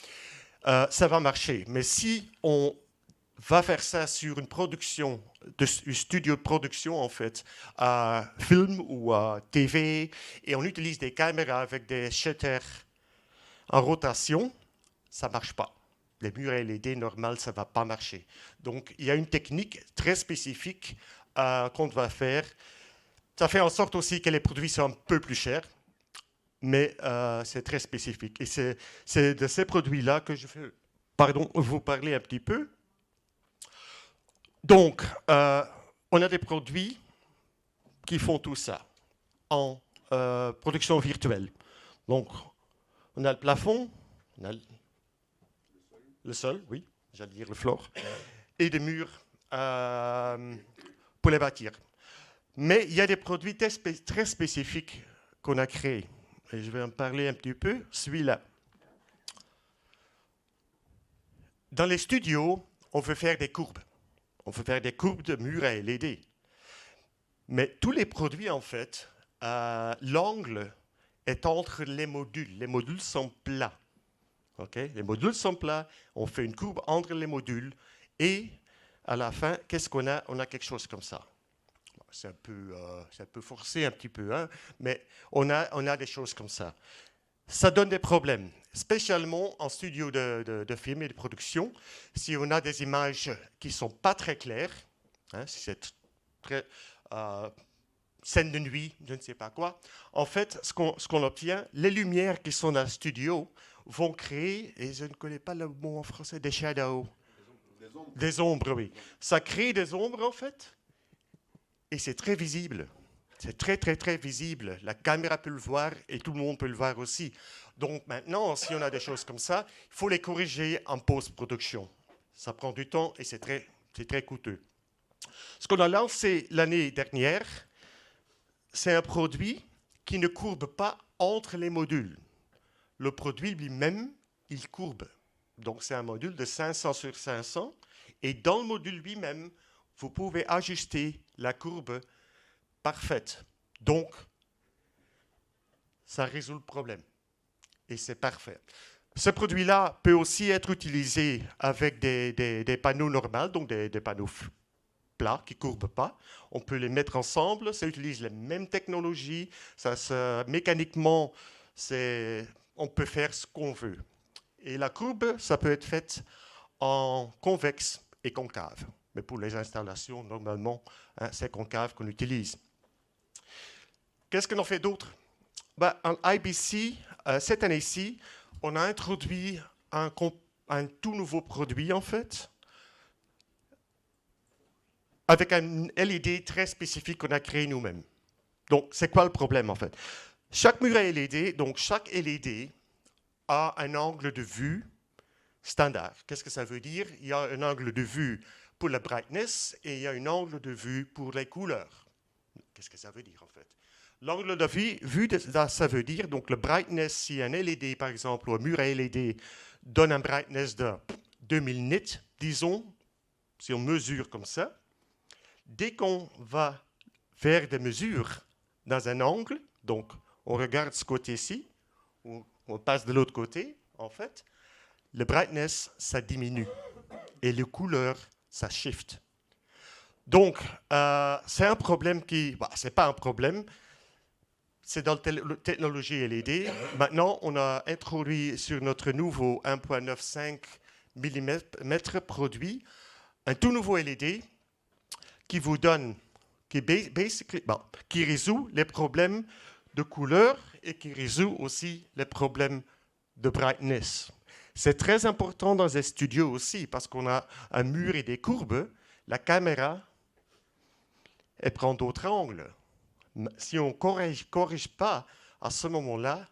ça va marcher. Mais si on va faire ça sur une production, un studio de production en fait, film ou TV, et on utilise des caméras avec des shutters en rotation, ça ne marche pas. Les murs LED normales, ça ne va pas marcher. Donc, il y a une technique très spécifique qu'on doit faire. Ça fait en sorte aussi que les produits sont un peu plus chers, mais c'est très spécifique. Et c'est de ces produits-là que je vais vous parler un petit peu. Donc, on a des produits qui font tout ça en production virtuelle. Donc, on a le plafond, on a le sol, oui, j'allais dire le floor, et des murs pour les bâtir. Mais il y a des produits très spécifiques qu'on a créés. Et je vais en parler un petit peu. Celui-là. Dans les studios, on veut faire des courbes. On veut faire des courbes de murs à LED. Mais tous les produits, en fait, l'angle est entre les modules. Les modules sont plats. Okay? Les modules sont plats. On fait une courbe entre les modules. Et à la fin, qu'est-ce qu'on a? On a quelque chose comme ça. C'est un peu forcé, un petit peu, hein? Mais on a des choses comme ça. Ça donne des problèmes, spécialement en studio de film et de production. Si on a des images qui ne sont pas très claires, hein, si c'est très scène de nuit, je ne sais pas quoi, en fait, ce qu'on obtient, les lumières qui sont dans le studio vont créer, et je ne connais pas le mot en français, des shadows. Des ombres, oui. Ça crée des ombres, en fait, et c'est très visible. C'est très, très, très visible. La caméra peut le voir et tout le monde peut le voir aussi. Donc maintenant, si on a des choses comme ça, il faut les corriger en post-production. Ça prend du temps et c'est très coûteux. Ce qu'on a lancé l'année dernière, c'est un produit qui ne courbe pas entre les modules. Le produit lui-même, il courbe. Donc c'est un module de 500 sur 500. Et dans le module lui-même, vous pouvez ajuster la courbe parfaite. Donc, ça résout le problème. Et c'est parfait. Ce produit-là peut aussi être utilisé avec des panneaux normaux, donc des panneaux plats qui ne courbent pas. On peut les mettre ensemble, ça utilise les mêmes technologies. Mécaniquement, on peut faire ce qu'on veut. Et la courbe, ça peut être faite en convexe et concave. Mais pour les installations, normalement, hein, c'est concave qu'on utilise. Qu'est-ce qu'on en fait d'autre? En IBC, cette année-ci, on a introduit un tout nouveau produit, en fait, avec un LED très spécifique qu'on a créé nous-mêmes. Donc, c'est quoi le problème, en fait? Chaque mur à LED, donc chaque LED a un angle de vue standard. Qu'est-ce que ça veut dire? Il y a un angle de vue pour la brightness et il y a un angle de vue pour les couleurs. Qu'est-ce que ça veut dire, en fait? L'angle de vue, ça veut dire, donc le brightness, si un LED, par exemple, ou un mur à LED, donne un brightness de 2000 nits, disons, si on mesure comme ça, dès qu'on va faire des mesures dans un angle, donc on regarde ce côté-ci, ou on passe de l'autre côté, en fait, le brightness, ça diminue. Et les couleurs, ça shift. Donc, c'est un problème qui... c'est pas un problème, c'est dans la technologie LED. Maintenant, on a introduit sur notre nouveau 1.95 mm produit un tout nouveau LED qui vous donne, qui résout les problèmes de couleur et qui résout aussi les problèmes de brightness. C'est très important dans les studios aussi parce qu'on a un mur et des courbes. La caméra, elle prend d'autres angles. Si on ne corrige pas à ce moment-là,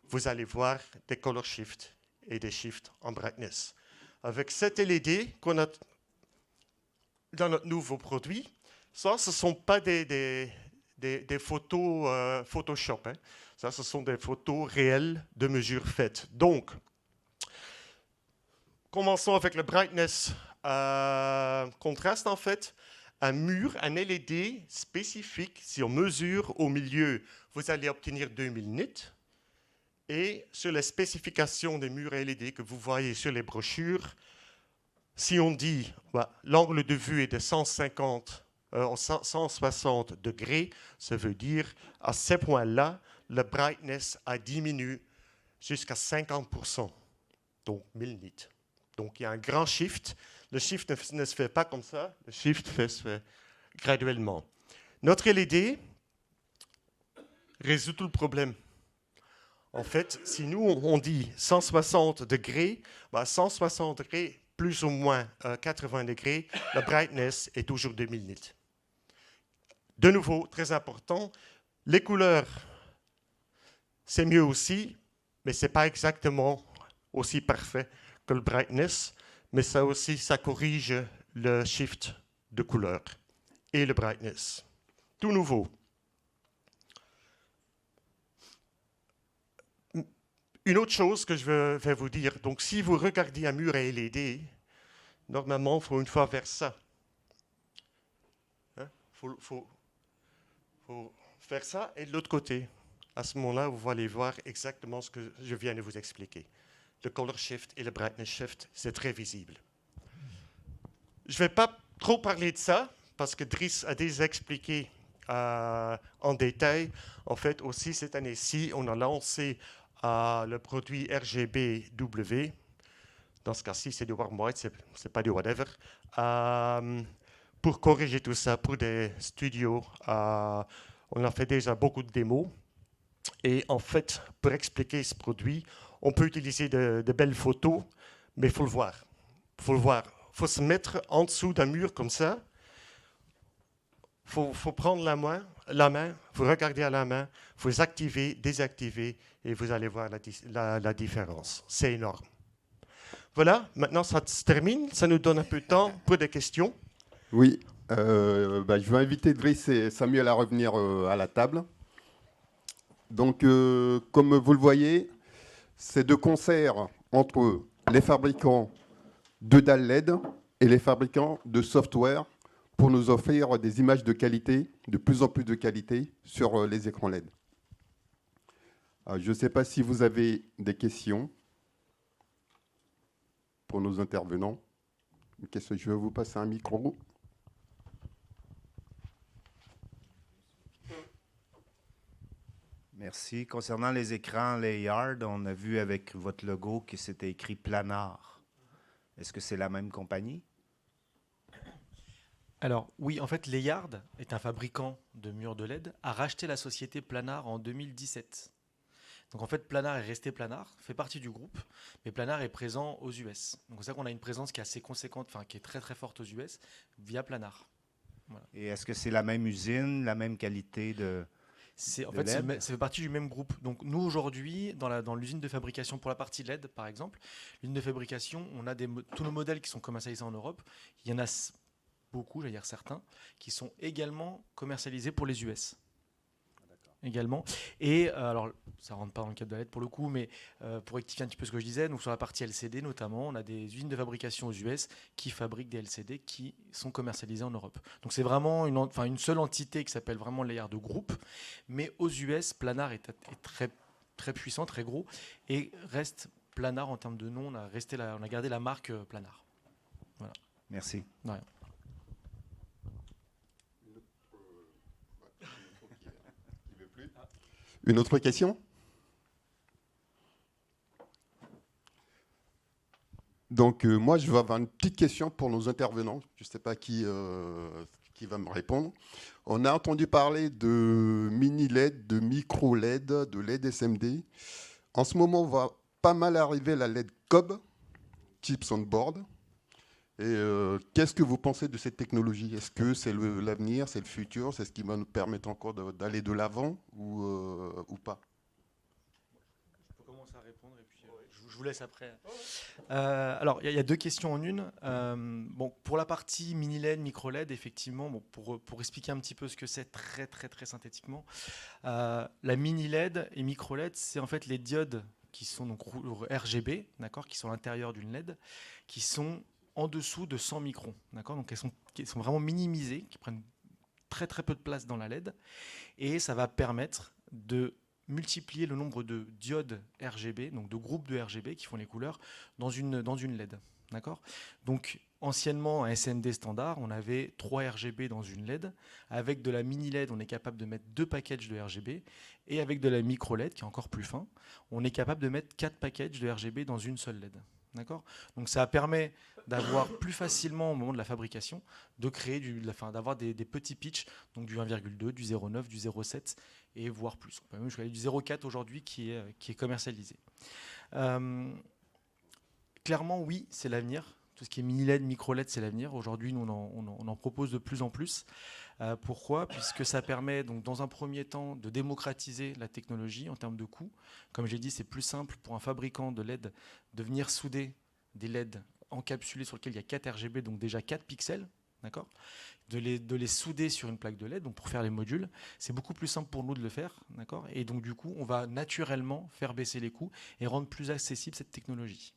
vous allez voir des color shifts et des shifts en brightness. Avec cet LED qu'on a dans notre nouveau produit, ça, ce ne sont pas des photos Photoshop. Hein. Ça, ce sont des photos réelles de mesures faites. Donc, commençons avec le brightness contraste, en fait. Un mur, un LED spécifique, si on mesure au milieu, vous allez obtenir 2000 nits. Et sur les spécifications des murs LED que vous voyez sur les brochures, si on dit l'angle de vue est de 160 degrés, ça veut dire à ces points-là, le brightness a diminué jusqu'à 50%, donc 1000 nits. Donc il y a un grand shift. Le shift ne se fait pas comme ça, le shift se fait graduellement. Notre LED résout tout le problème. En fait, si nous on dit 160 degrés, 160 degrés plus ou moins 80 degrés, la brightness est toujours 2000 nits. De nouveau, très important, les couleurs, c'est mieux aussi, mais ce n'est pas exactement aussi parfait que le brightness, mais ça aussi, ça corrige le shift de couleur et le brightness. Tout nouveau. Une autre chose que je vais vous dire, donc si vous regardez un mur à LED, Normalement, il faut une fois faire ça. Hein? Faut faire ça et de l'autre côté. À ce moment-là, vous allez voir exactement ce que je viens de vous expliquer. Le color shift et le brightness shift, c'est très visible. Je ne vais pas trop parler de ça, parce que Driss a déjà expliqué en détail. En fait, aussi, cette année-ci, on a lancé le produit RGBW. Dans ce cas-ci, c'est du warm white, ce n'est pas du whatever. Pour corriger tout ça, pour des studios, on a fait déjà beaucoup de démos. Et en fait, pour expliquer ce produit, on peut utiliser de belles photos, mais il faut le voir. Il faut le voir. Il faut se mettre en dessous d'un mur comme ça. Il faut prendre la main, il faut regarder à la main, il faut activer, désactiver, et vous allez voir la différence. C'est énorme. Voilà, maintenant ça se termine. Ça nous donne un peu de temps pour des questions. Oui, je vais inviter Driss et Samuel à revenir à la table. Donc, comme vous le voyez, c'est de concert entre les fabricants de dalles LED et les fabricants de software pour nous offrir des images de qualité, de plus en plus de qualité, sur les écrans LED. Je ne sais pas si vous avez des questions pour nos intervenants. Je vais vous passer un micro. Merci. Concernant les écrans Layard, on a vu avec votre logo que c'était écrit Planar. Est-ce que c'est la même compagnie? Alors oui, en fait, Layard est un fabricant de murs de LED, a racheté la société Planar en 2017. Donc en fait, Planar est resté Planar, fait partie du groupe, mais Planar est présent aux US. Donc c'est ça qu'on a une présence qui est assez conséquente, enfin qui est très très forte aux US via Planar. Voilà. Et est-ce que c'est la même usine, la même qualité de... En fait, ça fait partie du même groupe. Donc nous, aujourd'hui, dans l'usine de fabrication pour la partie LED, par exemple, l'usine de fabrication, on a tous nos modèles qui sont commercialisés en Europe. Il y en a beaucoup, j'allais dire certains, qui sont également commercialisés pour les US. Également. Et alors, ça ne rentre pas dans le cadre de la LED pour le coup, mais pour rectifier un petit peu ce que je disais, donc sur la partie LCD notamment, on a des usines de fabrication aux US qui fabriquent des LCD qui sont commercialisés en Europe. Donc c'est vraiment une seule entité qui s'appelle vraiment Layard de groupe, mais aux US, Planar est très, très puissant, très gros, et reste Planar en termes de nom, on a gardé la marque Planar. Voilà. Merci. De rien. Une autre question? Donc, moi, je vais avoir une petite question pour nos intervenants. Je ne sais pas qui va me répondre. On a entendu parler de mini LED, de micro LED, de LED SMD. En ce moment, on va pas mal arriver la LED COB, Chips on Board. Et qu'est-ce que vous pensez de cette technologie? Est-ce que c'est l'avenir, c'est le futur, c'est ce qui va nous permettre encore d'aller de l'avant ou pas? Je peux commencer à répondre et puis je vous laisse après. Alors, il y a deux questions en une. Bon, pour la partie mini LED, micro LED, effectivement, bon, pour expliquer un petit peu ce que c'est très très très synthétiquement, la mini LED et micro LED, c'est en fait les diodes qui sont donc RGB, d'accord, qui sont à l'intérieur d'une LED, qui sont en dessous de 100 microns, d'accord. Donc elles sont vraiment minimisées, qui prennent très très peu de place dans la LED, et ça va permettre de multiplier le nombre de diodes RGB, donc de groupes de RGB qui font les couleurs, dans une LED. D'accord. Donc, anciennement, un SND standard, on avait 3 RGB dans une LED. Avec de la mini LED, on est capable de mettre 2 packages de RGB. Et avec de la micro LED, qui est encore plus fin, on est capable de mettre 4 packages de RGB dans une seule LED. D'accord. Donc, ça permet d'avoir plus facilement, au moment de la fabrication, de créer d'avoir des petits pitchs, donc du 1,2, du 0,9, du 0,7 et voire plus. On peut même jusqu'à du 0,4 aujourd'hui qui est commercialisé. Clairement, oui, c'est l'avenir. Tout ce qui est mini LED, micro LED, c'est l'avenir. Aujourd'hui, nous, on en propose de plus en plus. Pourquoi? Puisque ça permet, donc, dans un premier temps, de démocratiser la technologie en termes de coût. Comme j'ai dit, c'est plus simple pour un fabricant de LED de venir souder des LED encapsulés sur lesquels il y a 4 RGB, donc déjà 4 pixels, d'accord, de les souder sur une plaque de LED, donc pour faire les modules. C'est beaucoup plus simple pour nous de le faire, d'accord. Et donc, du coup, on va naturellement faire baisser les coûts et rendre plus accessible cette technologie.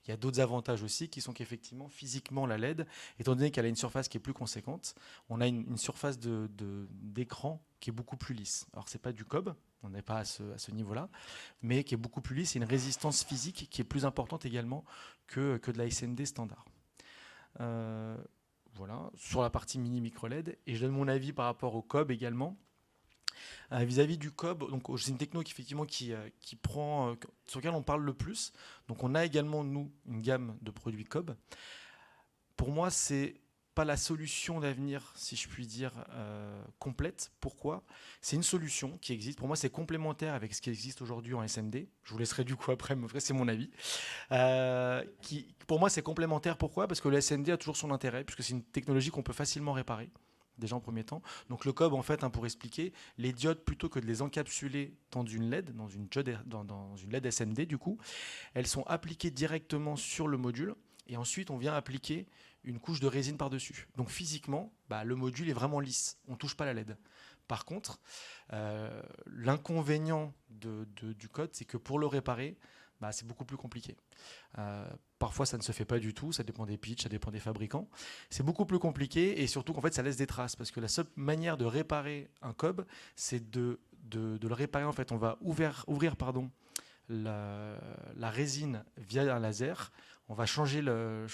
Il y a d'autres avantages aussi qui sont qu'effectivement, physiquement, la LED, étant donné qu'elle a une surface qui est plus conséquente, on a une surface d'écran qui est beaucoup plus lisse. Alors, ce n'est pas du cob, on n'est pas à ce niveau-là, mais qui est beaucoup plus lisse et une résistance physique qui est plus importante également que de la SMD standard. Voilà, sur la partie mini-micro LED. Et je donne mon avis par rapport au cob également. Vis-à-vis du cob, donc c'est une techno qui prend, sur laquelle on parle le plus. Donc on a également, nous, une gamme de produits cob. Pour moi, c'est pas la solution d'avenir, si je puis dire, complète. Pourquoi ? C'est une solution qui existe. Pour moi, c'est complémentaire avec ce qui existe aujourd'hui en SMD. Je vous laisserai du coup après, mais c'est mon avis. Pour moi, c'est complémentaire. Pourquoi ? Parce que le SMD a toujours son intérêt, puisque c'est une technologie qu'on peut facilement réparer, déjà en premier temps. Donc le cob, en fait, pour expliquer, les diodes, plutôt que de les encapsuler dans une LED, dans une LED SMD, du coup, elles sont appliquées directement sur le module. Et ensuite, on vient appliquer une couche de résine par-dessus. Donc physiquement, le module est vraiment lisse. On ne touche pas la LED. Par contre, l'inconvénient du code, c'est que pour le réparer, c'est beaucoup plus compliqué. Parfois, ça ne se fait pas du tout. Ça dépend des pitchs, ça dépend des fabricants. C'est beaucoup plus compliqué et surtout qu'en fait, ça laisse des traces. Parce que la seule manière de réparer un cob, c'est de le réparer. En fait, on va ouvrir la résine via un laser. On va changer le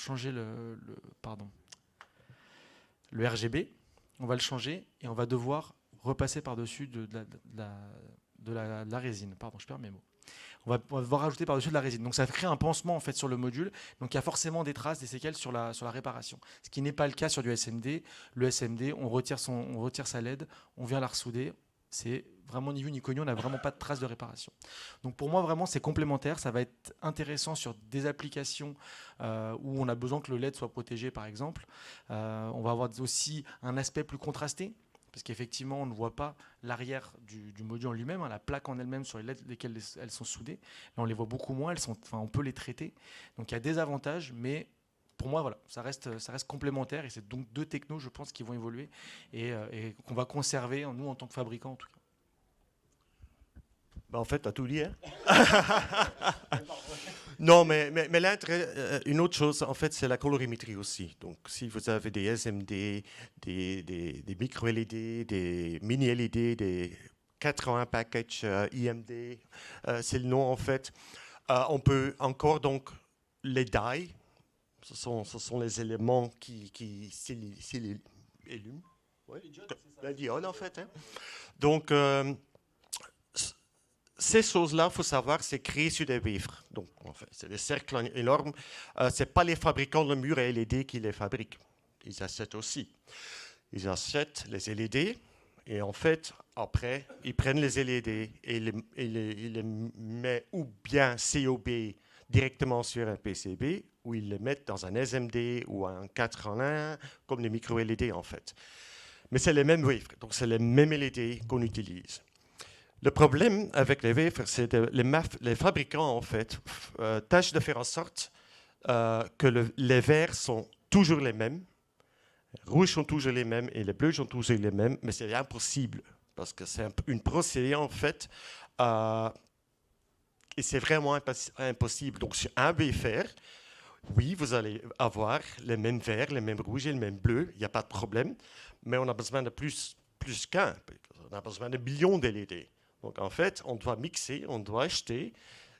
RGB, on va le changer et on va devoir repasser par-dessus de la résine. Pardon, je perds mes mots. On va devoir rajouter par-dessus de la résine. Donc ça crée un pansement en fait sur le module. Donc il y a forcément des traces, des séquelles sur la réparation. Ce qui n'est pas le cas sur du SMD. Le SMD, on retire sa LED, on vient la ressouder. C'est vraiment ni vu ni connu, on n'a vraiment pas de traces de réparation. Donc pour moi, vraiment, c'est complémentaire. Ça va être intéressant sur des applications où on a besoin que le LED soit protégé, par exemple. On va avoir aussi un aspect plus contrasté, parce qu'effectivement, on ne voit pas l'arrière du module en lui-même, la plaque en elle-même sur les LED lesquelles elles sont soudées. Là, on les voit beaucoup moins, on peut les traiter. Donc il y a des avantages, mais pour moi, voilà, ça reste complémentaire et c'est donc deux technos, je pense, qui vont évoluer et qu'on va conserver, nous, en tant que fabricants, en tout cas. En fait, tu as tout dit. Hein. Non, mais une autre chose, en fait, c'est la colorimétrie aussi. Donc, si vous avez des SMD, des micro-LED, des mini-LED, des 80 packages IMD, c'est le nom, en fait. On peut encore, donc, les die. Ce sont les éléments qui s'illument. Ouais. La diode, en fait. Hein. Donc, ces choses-là, il faut savoir, c'est créé sur des wafers. Donc, en fait, c'est des cercles énormes. Ce n'est pas les fabricants de murs LED qui les fabriquent. Ils achètent aussi. Ils achètent les LED et en fait, après, ils prennent les LED et ils les mettent ou bien COB directement sur un PCB ou ils les mettent dans un SMD ou un 4 en 1, comme les micro-LED en fait. Mais c'est les mêmes wafers, donc c'est les mêmes LED qu'on utilise. Le problème avec les wafers, c'est que les fabricants, en fait, tâchent de faire en sorte que les verts sont toujours les mêmes, les rouges sont toujours les mêmes et les bleus sont toujours les mêmes, mais c'est impossible parce que c'est une procédure, en fait, et c'est vraiment impossible. Donc, sur un wafer, oui, vous allez avoir les mêmes verts, les mêmes rouges et les mêmes bleus, il n'y a pas de problème, mais on a besoin de plus qu'un. On a besoin de millions de LED. Donc, en fait, on doit mixer, on doit acheter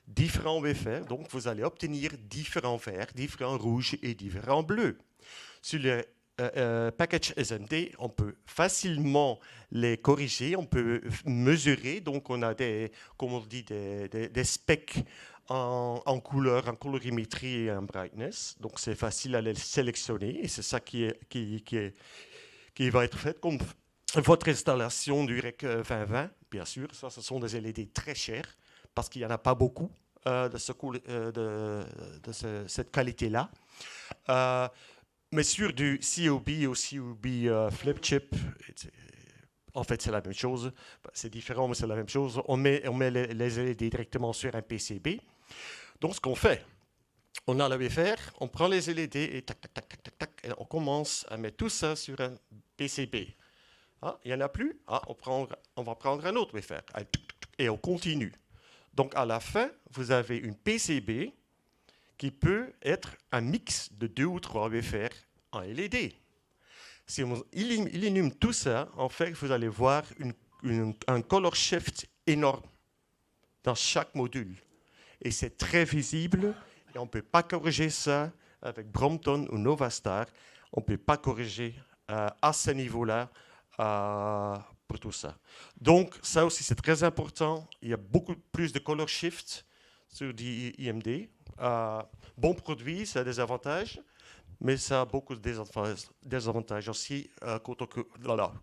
différents wafers. Donc, vous allez obtenir différents verts, différents rouges et différents bleus. Sur le package SMD, on peut facilement les corriger, on peut mesurer. Donc, on a des specs en couleur, en colorimétrie et en brightness. Donc, c'est facile à les sélectionner et c'est ça qui va être fait comme votre installation du REC 2020. Bien sûr, ça, ce sont des LED très chers parce qu'il n'y en a pas beaucoup de cette qualité-là. Mais sur du COB ou COB flip chip, en fait, c'est la même chose. C'est différent, mais c'est la même chose. On met les LED directement sur un PCB. Donc, ce qu'on fait, on a le wafer, on prend les LED et tac, tac, tac, tac, tac, tac, et on commence à mettre tout ça sur un PCB. Ah, il n'y en a plus. Ah, on va prendre un autre wafer. Et on continue. Donc, à la fin, vous avez une PCB qui peut être un mix de 2 ou 3 wafers en LED. Si on élimine tout ça, en fait, vous allez voir un color shift énorme dans chaque module. Et c'est très visible, et on ne peut pas corriger ça avec Brompton ou Novastar. On ne peut pas corriger à ce niveau-là pour tout ça. Donc, ça aussi, c'est très important. Il y a beaucoup plus de color shift sur des IMD. Bon produit, ça a des avantages, mais ça a beaucoup de désavantages aussi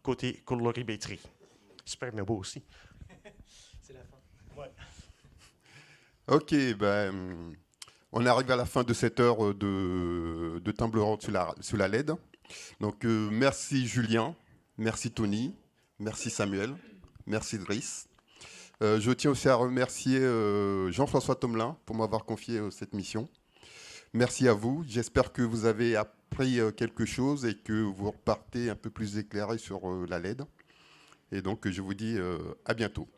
côté colorimétrie. Super bien beau aussi. C'est la fin. Ouais. Ok, ben, on arrive à la fin de cette heure de table ronde sur la LED. Donc, merci Julien, merci Tony, merci Samuel, merci Driss. Je tiens aussi à remercier Jean-François Tomelin pour m'avoir confié cette mission. Merci à vous. J'espère que vous avez appris quelque chose et que vous repartez un peu plus éclairé sur la LED. Et donc, je vous dis à bientôt.